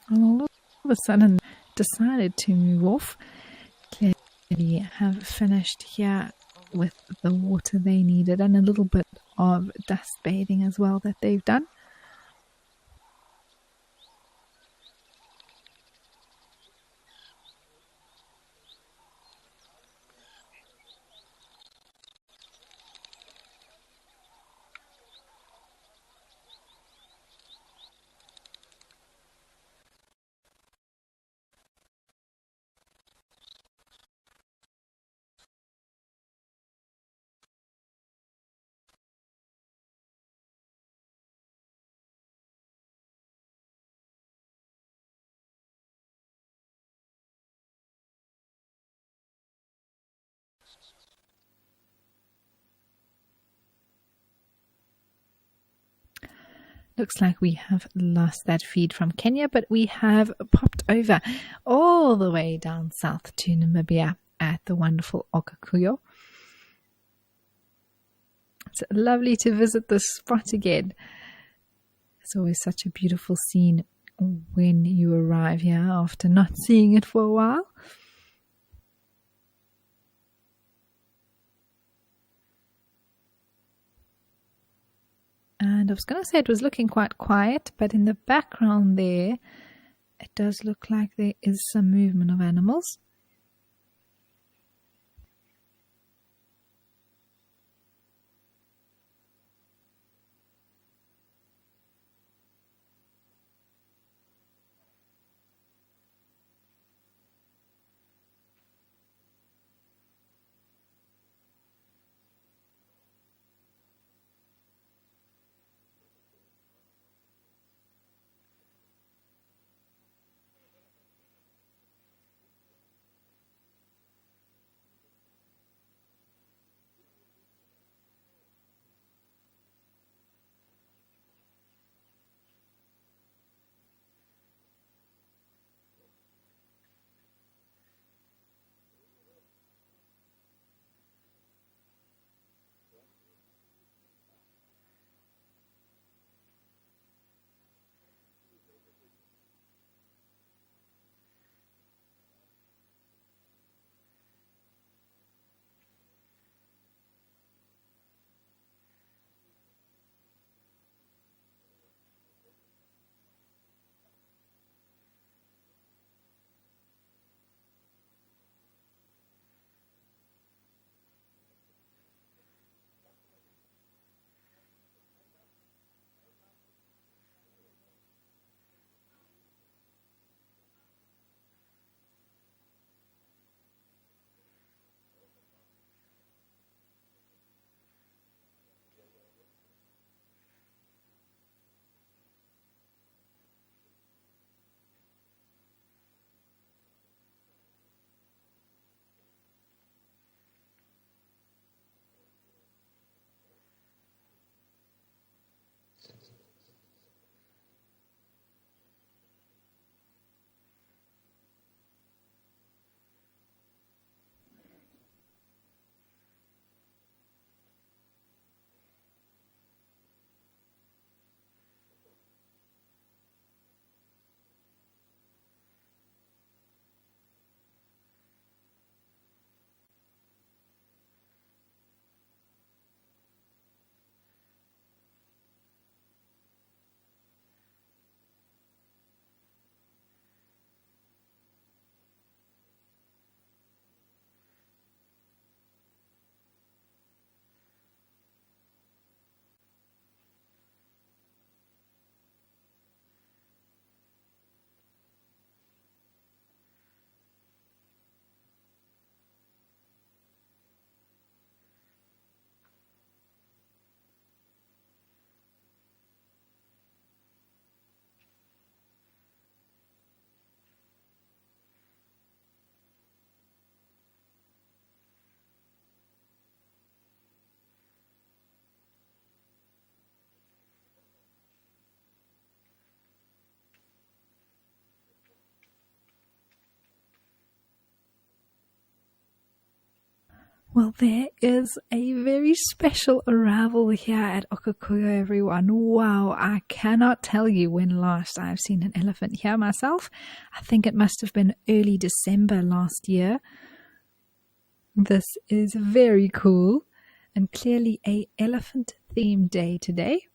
And all of a sudden decided to move off. Clearly have finished here with the water they needed, and a little bit of dust bathing as well that they've done. Looks like we have lost that feed from Kenya, but we have popped over all the way down south to Namibia at the wonderful Okakuyo. It's lovely to visit this spot again. It's always such a beautiful scene when you arrive here after not seeing it for a while. And I was going to say it was looking quite quiet, but in the background there, it does look like there is some movement of animals. Well, there is a very special arrival here at Okakuyo, everyone. Wow, I cannot tell you when last I've seen an elephant here myself. I think it must have been early December last year. This is very cool and clearly a elephant-themed day today.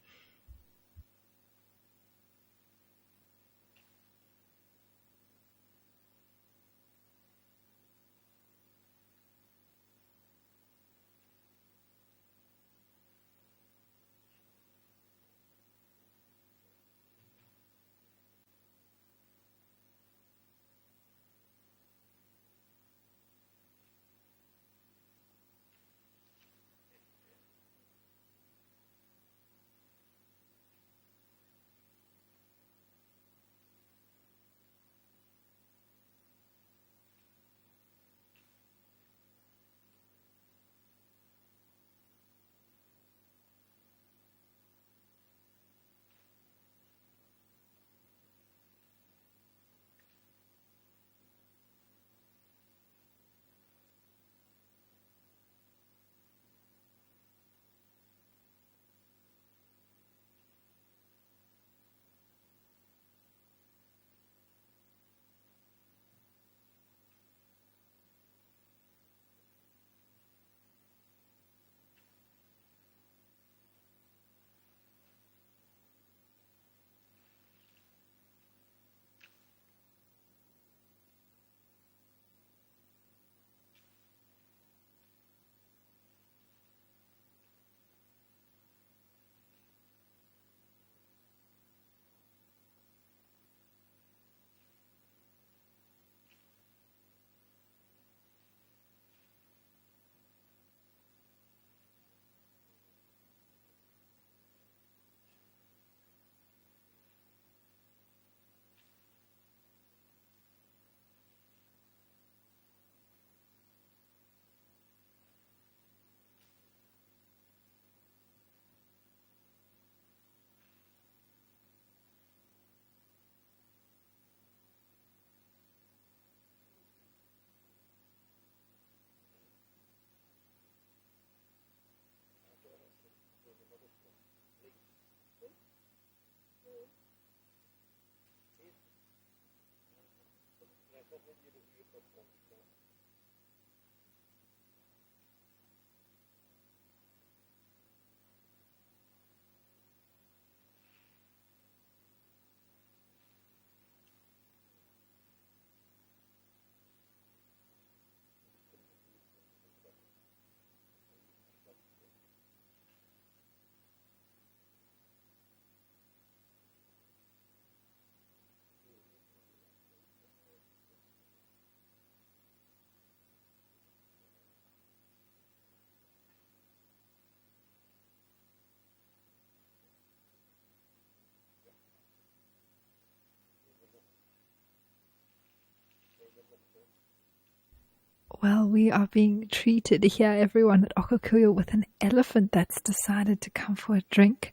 Well, we are being treated here, everyone at Okakuyo, with an elephant that's decided to come for a drink.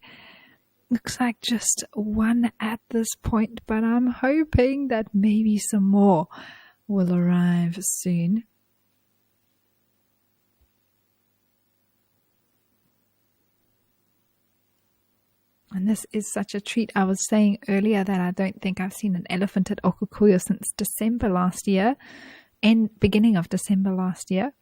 Looks like just one at this point, but I'm hoping that maybe some more will arrive soon. And this is such a treat. I was saying earlier that I don't think I've seen an elephant at Okakuyo since December last year, and beginning of December last year.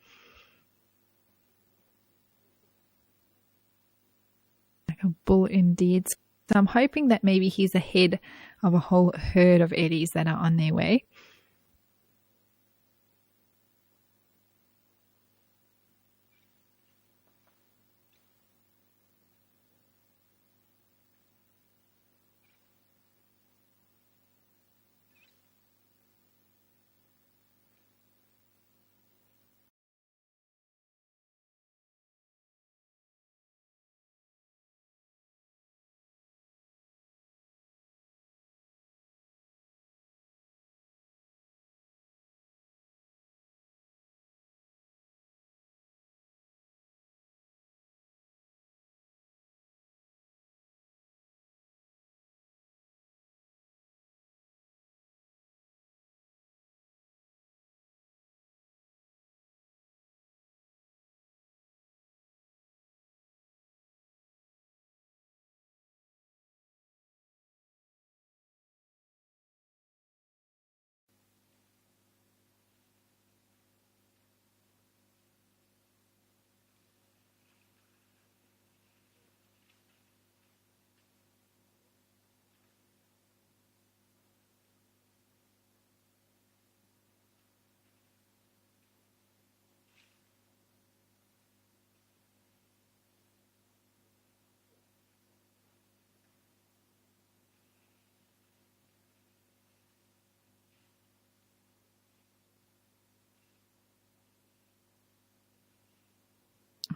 Like a bull indeed. So I'm hoping that maybe he's ahead of a whole herd of eddies that are on their way.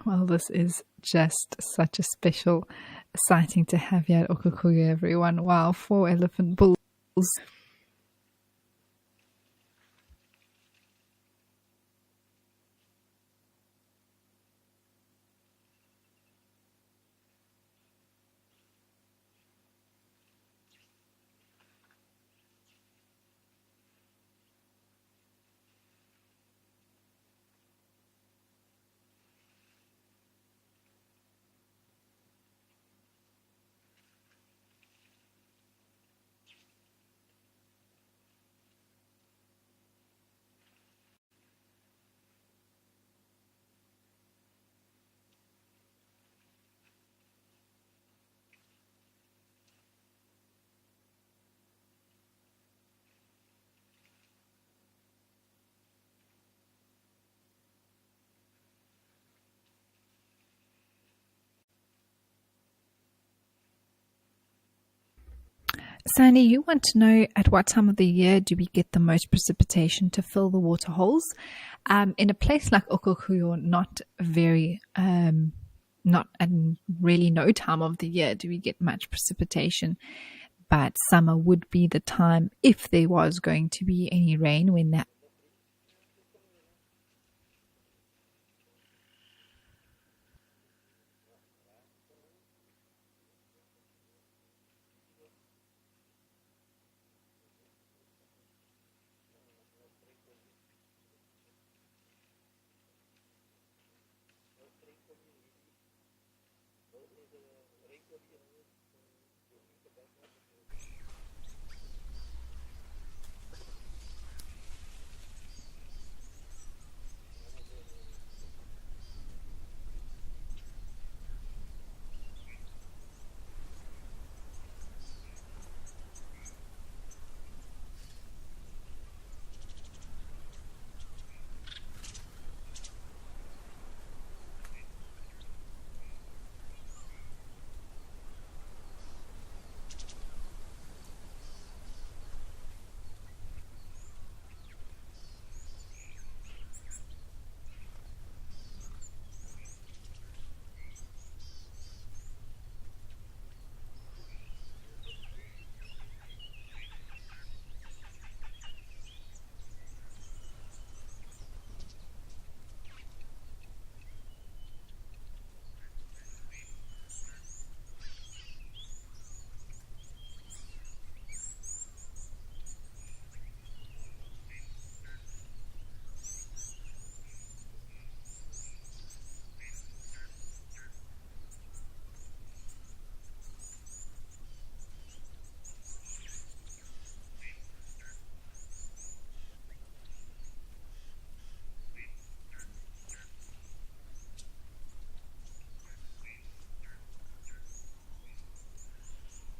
Well, this is just such a special sighting to have here at Okakuyo, everyone. Wow, 4 elephant bulls. Sandy, you want to know at what time of the year do we get the most precipitation to fill the water holes? In a place like Okakuyo, not at really no time of the year do we get much precipitation, but summer would be the time if there was going to be any rain when that.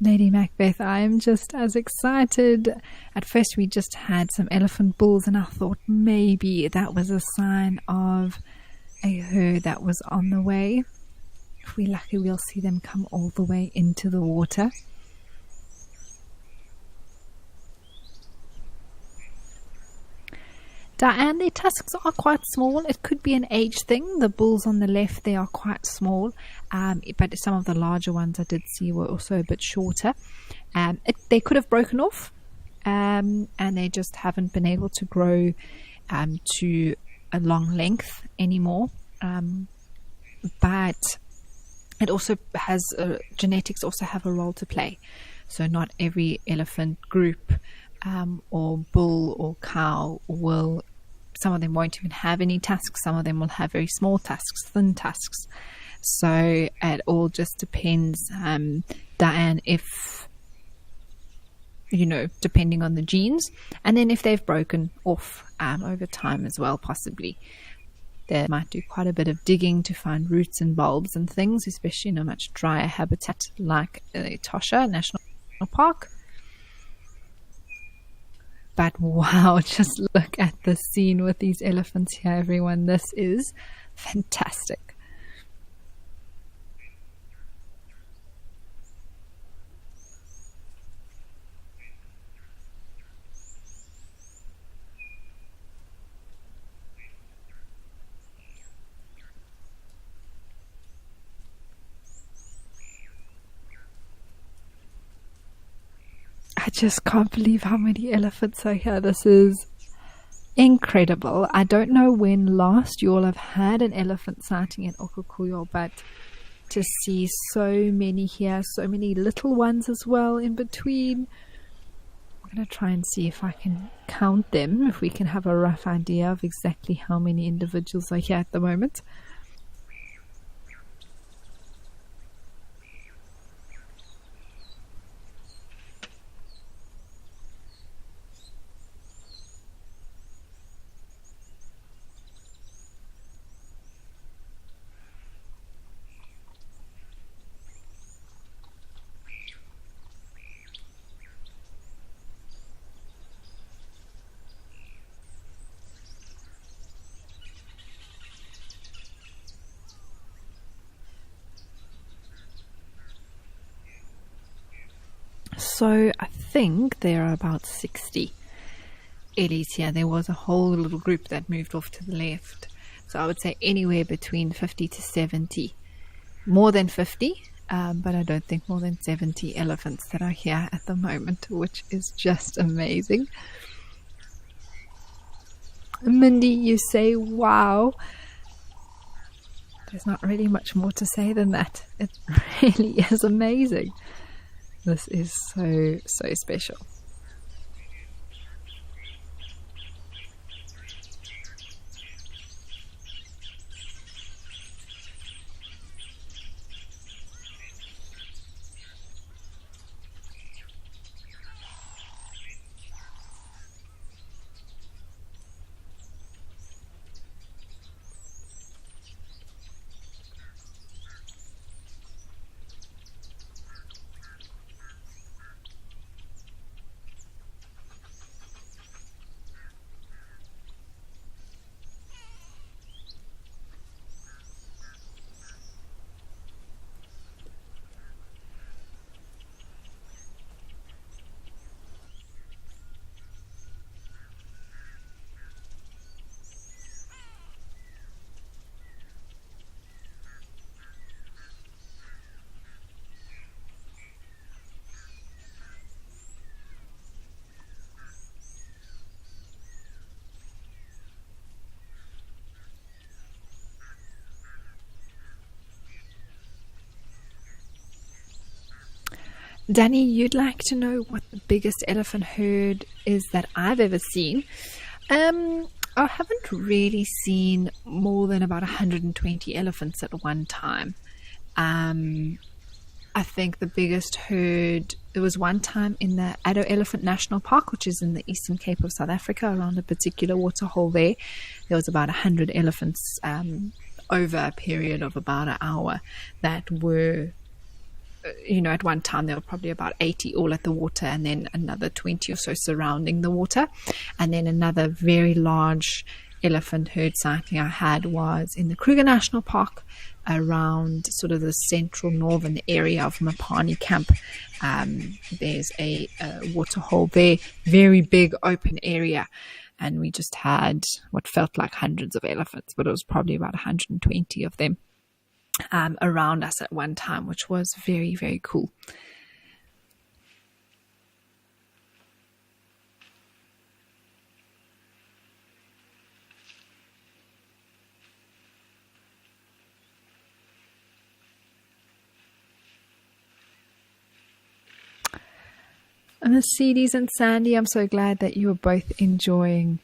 Lady Macbeth, I am just as excited. At first we just had some elephant bulls and I thought maybe that was a sign of a herd that was on the way. If we're lucky, we'll see them come all the way into the water. Diane, their tusks are quite small. It could be an age thing. The bulls on the left, they are quite small. But some of the larger ones I did see were also a bit shorter. They could have broken off. And they just haven't been able to grow to a long length anymore. But it also has genetics also have a role to play. So not every elephant group or bull or cow will, some of them won't even have any tusks, some of them will have very small tusks, thin tusks. So it all just depends, Diane, if, you know, depending on the genes, and then if they've broken off over time as well, possibly. They might do quite a bit of digging to find roots and bulbs and things, especially in a much drier habitat like Etosha National Park. But wow, just look at the scene with these elephants here, everyone. This is fantastic. I just can't believe how many elephants are here. This is incredible. I don't know when last you all have had an elephant sighting in Okukuyo, but to see so many here, so many little ones as well in between. I'm going to try and see if I can count them, if we can have a rough idea of exactly how many individuals are here at the moment. So I think there are about 60 Ellies here. There was a whole little group that moved off to the left. So I would say anywhere between 50 to 70. More than 50, but I don't think more than 70 elephants that are here at the moment, which is just amazing. Mindy, you say, wow. There's not really much more to say than that. It really is amazing. This is so, so special. Danny, you'd like to know what the biggest elephant herd is that I've ever seen? I haven't really seen more than about 120 elephants at one time. I think the biggest herd, there was one time in the Addo Elephant National Park, which is in the Eastern Cape of South Africa, around a particular waterhole there. There was about 100 elephants over a period of about an hour that were, at one time there were probably about 80 all at the water, and then another 20 or so surrounding the water. And then another very large elephant herd sighting I had was in the Kruger National Park, around sort of the central northern area of Mapani Camp. There's a waterhole there, very big open area, and we just had what felt like hundreds of elephants, but it was probably about 120 of them around us at one time, which was very, very cool. Mercedes and Sandy, I'm so glad that you are both enjoying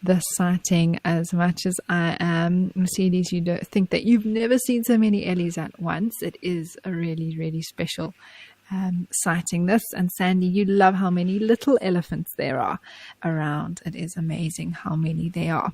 the sighting as much as I am. Mercedes, you don't think that you've never seen so many Ellies at once. It is a really, really special sighting this. And Sandy, you love how many little elephants there are around. It is amazing how many there are.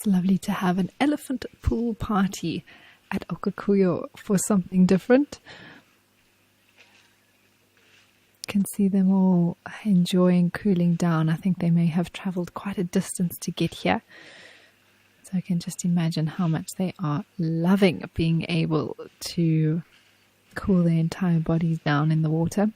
It's lovely to have an elephant pool party at Okakuyo for something different. You can see them all enjoying cooling down. I think they may have traveled quite a distance to get here. So I can just imagine how much they are loving being able to cool their entire bodies down in the water.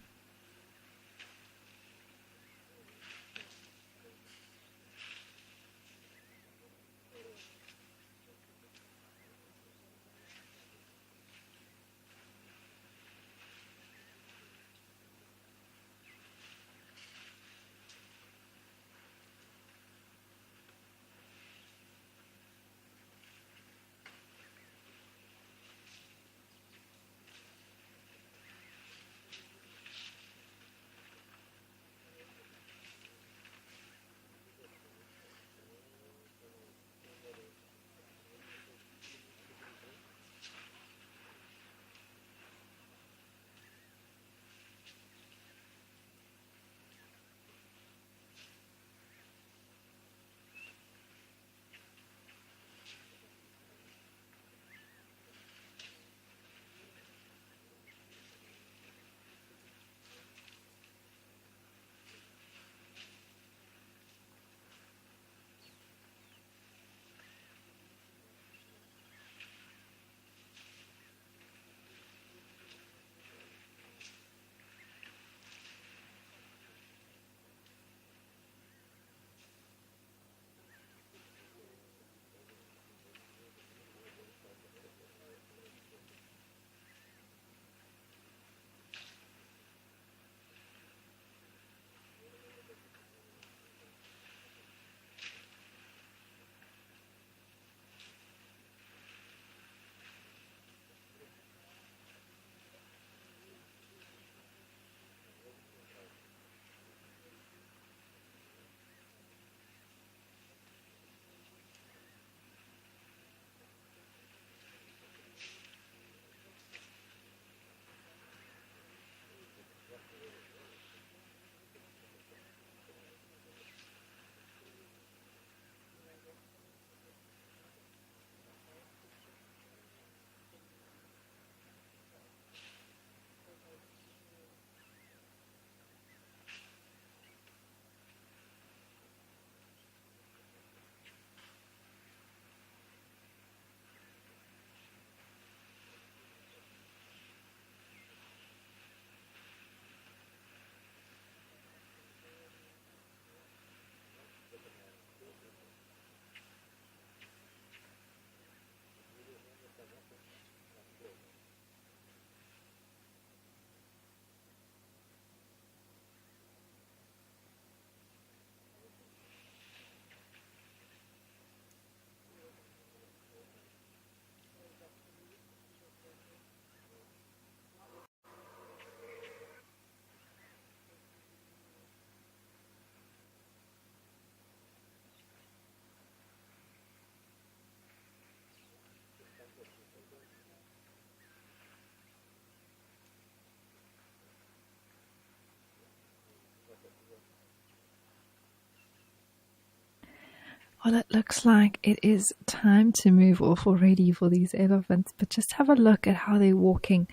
Well, it looks like it is time to move off already for these elephants, but just have a look at how they're walking.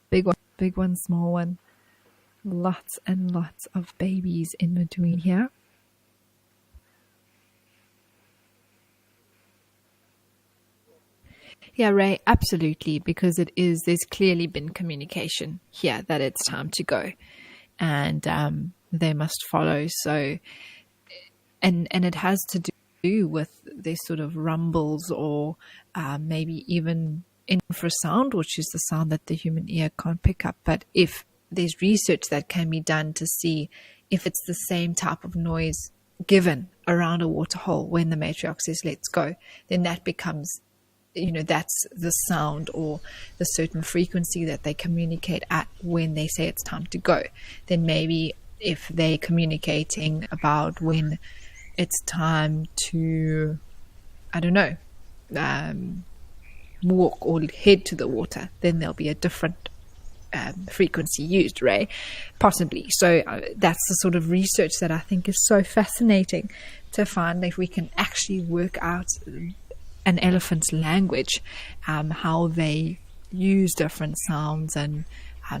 Big one, small one. Lots and lots of babies in between here. Yeah, Ray, absolutely, because there's clearly been communication here that it's time to go, and they must follow. So, and it has to do with these sort of rumbles or maybe even infrasound, which is the sound that the human ear can't pick up. But if there's research that can be done to see if it's the same type of noise given around a waterhole when the matriarch says let's go, then that becomes, that's the sound or the certain frequency that they communicate at when they say it's time to go. Then maybe if they're communicating about when it's time to, I don't know, walk or head to the water, then there'll be a different frequency used, Ray, possibly. So that's the sort of research that I think is so fascinating, to find if we can actually work out an elephant's language, how they use different sounds and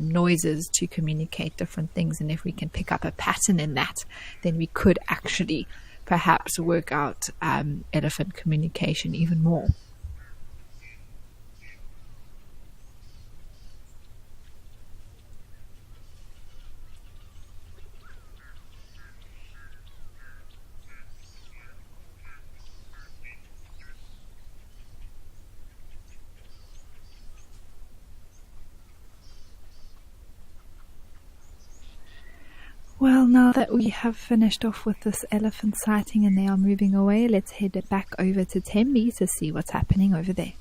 noises to communicate different things. And if we can pick up a pattern in that, then we could actually perhaps work out elephant communication even more. Well, now that we have finished off with this elephant sighting and they are moving away, let's head back over to Tambi to see what's happening over there.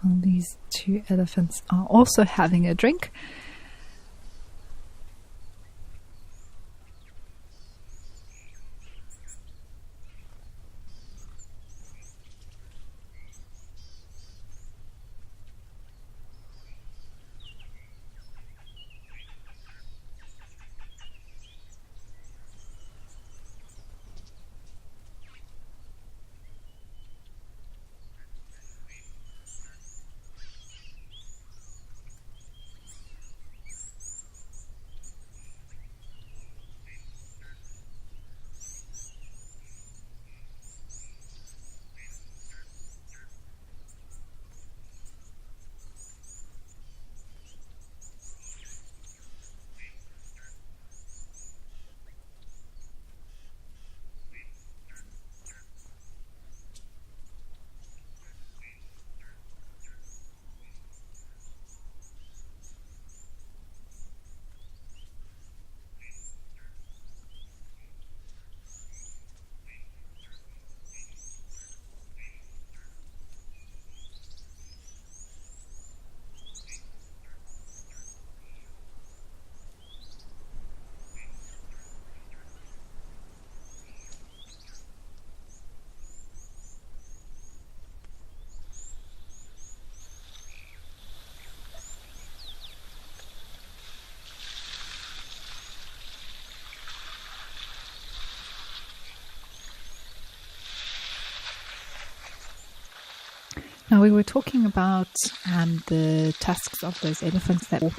Well, these two elephants are also having a drink. Now, we were talking about the tusks of those elephants that were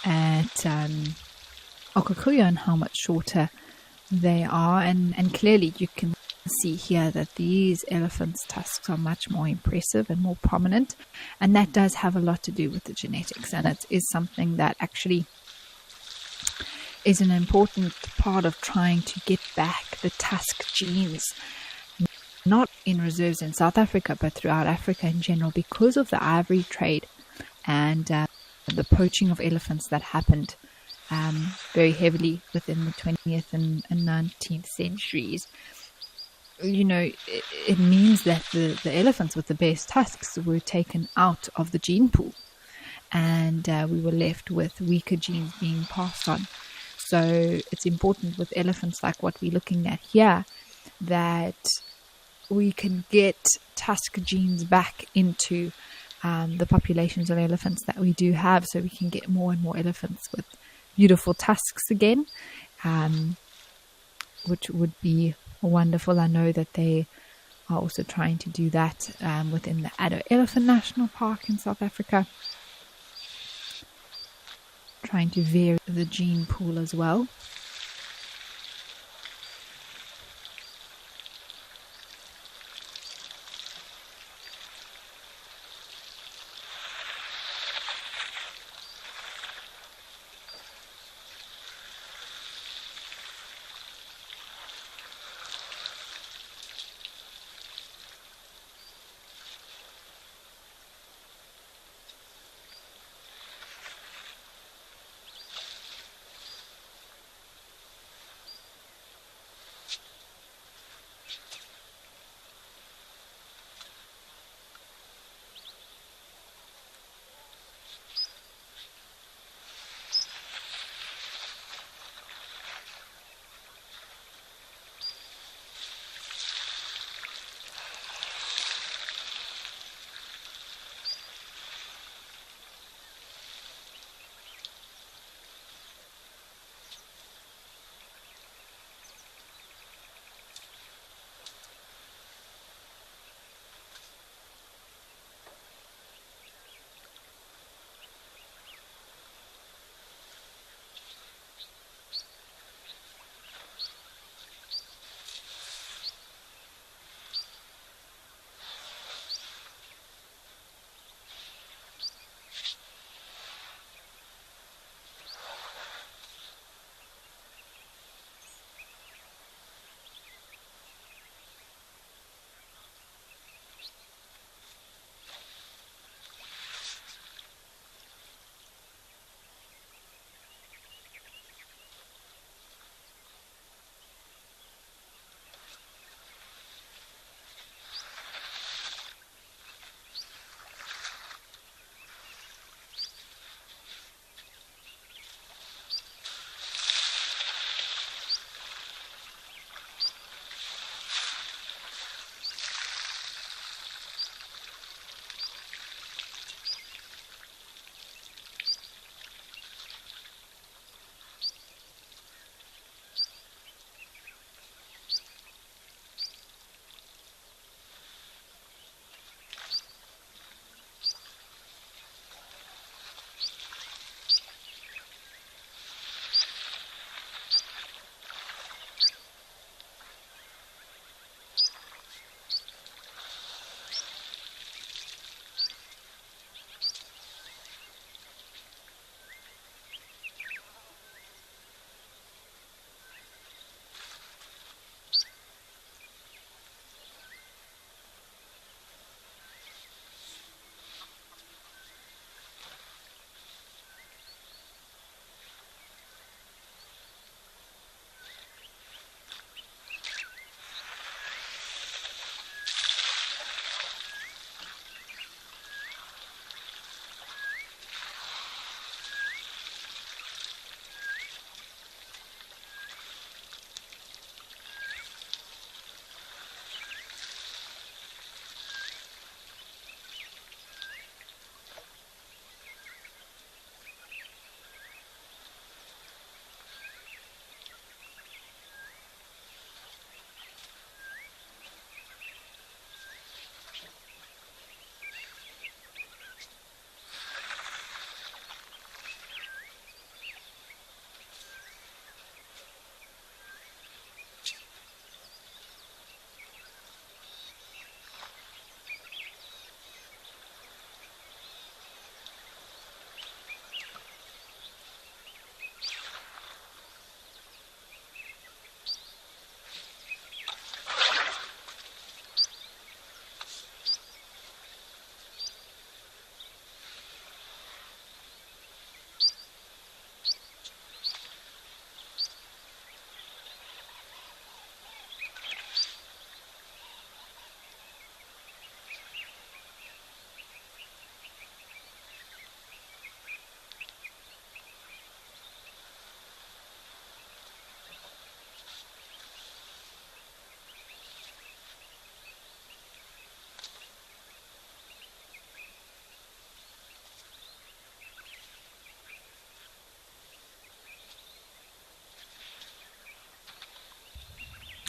at Okakuya and how much shorter they are. And clearly you can see here that these elephants' tusks are much more impressive and more prominent. And that does have a lot to do with the genetics. And it is something that actually is an important part of trying to get back the tusk genes, not in reserves in South Africa, but throughout Africa in general, because of the ivory trade and the poaching of elephants that happened very heavily within the 20th and 19th centuries. You know, it means that the elephants with the best tusks were taken out of the gene pool. and we were left with weaker genes being passed on. So it's important with elephants like what we're looking at here that we can get tusk genes back into the populations of elephants that we do have, so we can get more and more elephants with beautiful tusks again, which would be wonderful. I know that they are also trying to do that within the Addo Elephant National Park in South Africa, trying to vary the gene pool as well.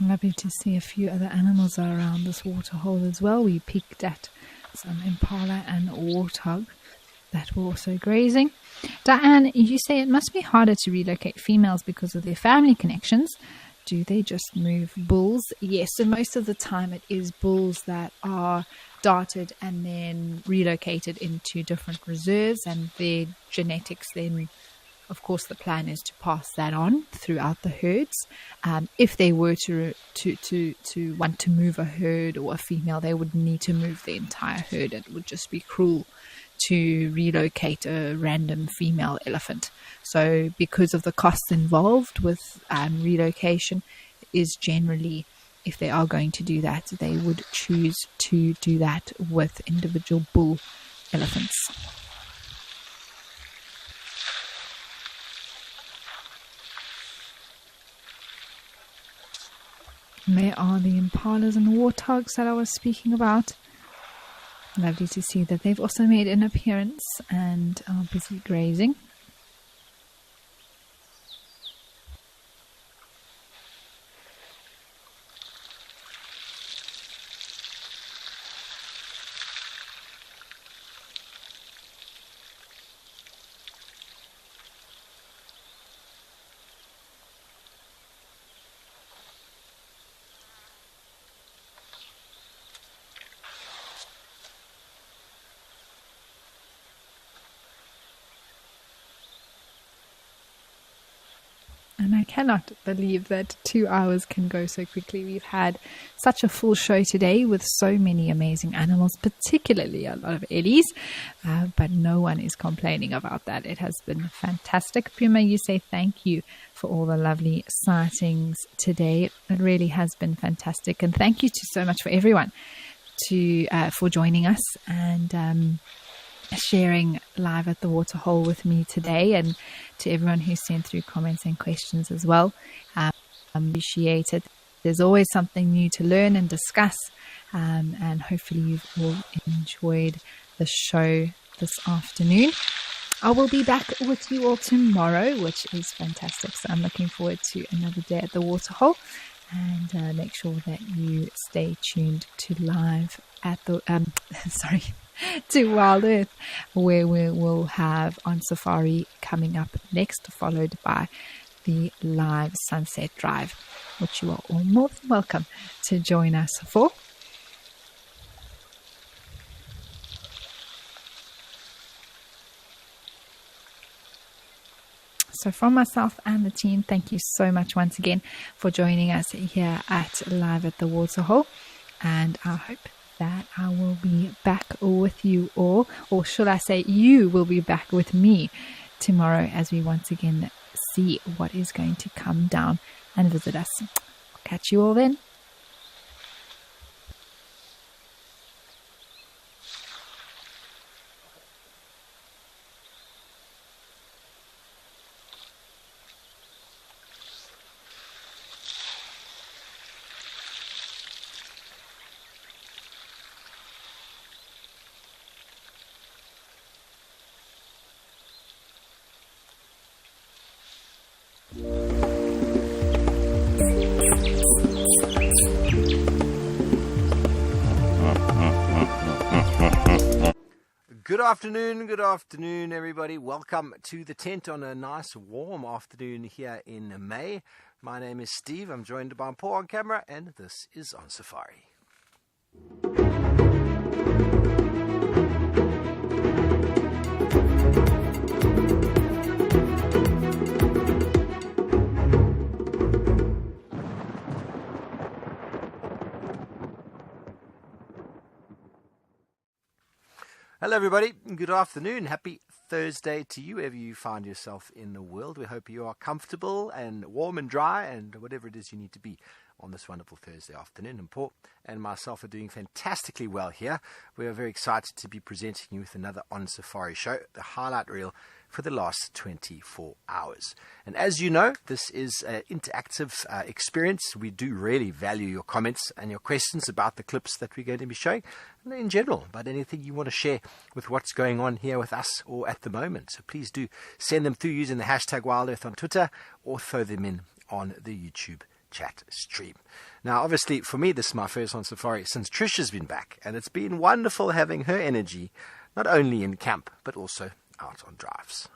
Lovely to see a few other animals are around this waterhole as well. We peeked at some impala and warthog that were also grazing. Diane, you say it must be harder to relocate females because of their family connections. Do they just move bulls? Yes, so most of the time it is bulls that are darted and then relocated into different reserves, and their genetics then, of course, the plan is to pass that on throughout the herds. If they were to want to move a herd or a female, they would need to move the entire herd. It would just be cruel to relocate a random female elephant. So because of the costs involved with relocation, is generally, if they are going to do that, they would choose to do that with individual bull elephants. And there are the impalas and warthogs that I was speaking about. Lovely to see that they've also made an appearance and are busy grazing. And I cannot believe that 2 hours can go so quickly. We've had such a full show today with so many amazing animals, particularly a lot of ellies, but no one is complaining about that. It has been fantastic. Puma, you say thank you for all the lovely sightings today. It really has been fantastic. And thank you so much for everyone for joining us and sharing live at the Waterhole with me today, and to everyone who sent through comments and questions as well. Appreciate it. There's always something new to learn and discuss, and hopefully you've all enjoyed the show this afternoon. I will be back with you all tomorrow, which is fantastic. So I'm looking forward to another day at the Waterhole, and make sure that you stay tuned to live at the to WildEarth, where we will have On Safari coming up next, followed by the live sunset drive, which you are all more than welcome to join us for. So from myself and the team, thank you so much once again for joining us here at Live at the Waterhole, and I hope that I will be back with you all, or should I say you will be back with me tomorrow as we once again see what is going to come down and visit us. I'll catch you all then. Good afternoon, everybody. Welcome to the tent on a nice warm afternoon here in May. My name is Steve. I'm joined by Paul on camera, and this is On Safari. Hello everybody, good afternoon, happy Thursday to you, wherever you find yourself in the world. We hope you are comfortable and warm and dry and whatever it is you need to be on this wonderful Thursday afternoon. And Paul and myself are doing fantastically well here. We are very excited to be presenting you with another On Safari show, the highlight reel for the last 24 hours. And as you know, this is an interactive experience. We do really value your comments and your questions about the clips that we're going to be showing, and in general, about anything you want to share with what's going on here with us or at the moment. So please do send them through using the hashtag WildEarth on Twitter, or throw them in on the YouTube chat stream. Now, obviously, for me, this is my first on safari since Trisha's been back, and it's been wonderful having her energy, not only in camp, but also out on drives.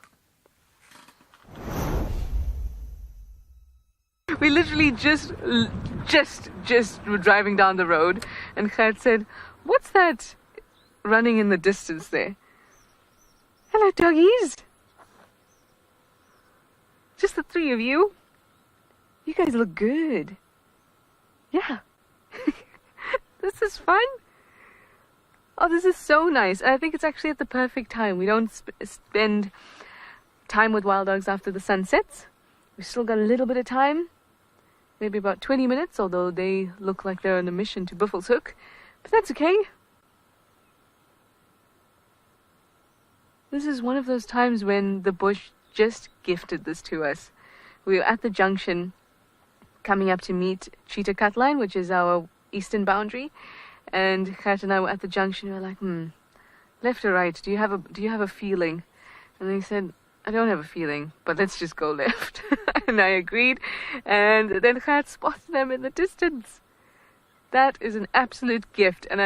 We literally just were driving down the road, and Gert said, "What's that running in the distance there?" "Hello, doggies. Just the three of you? You guys look good." "Yeah." "This is fun. Oh, this is so nice." I think it's actually at the perfect time. We don't spend time with wild dogs after the sun sets. We've still got a little bit of time. Maybe about 20 minutes, although they look like they're on a mission to Buffelshoek. But that's okay. This is one of those times when the bush just gifted this to us. We were at the junction coming up to meet Cheetah Cut Line, which is our eastern boundary. And Gert and I were at the junction. We were like, left or right? Do you have a feeling? And they said, "I don't have a feeling, but let's just go left." And I agreed. And then Gert spotted them in the distance. That is an absolute gift. And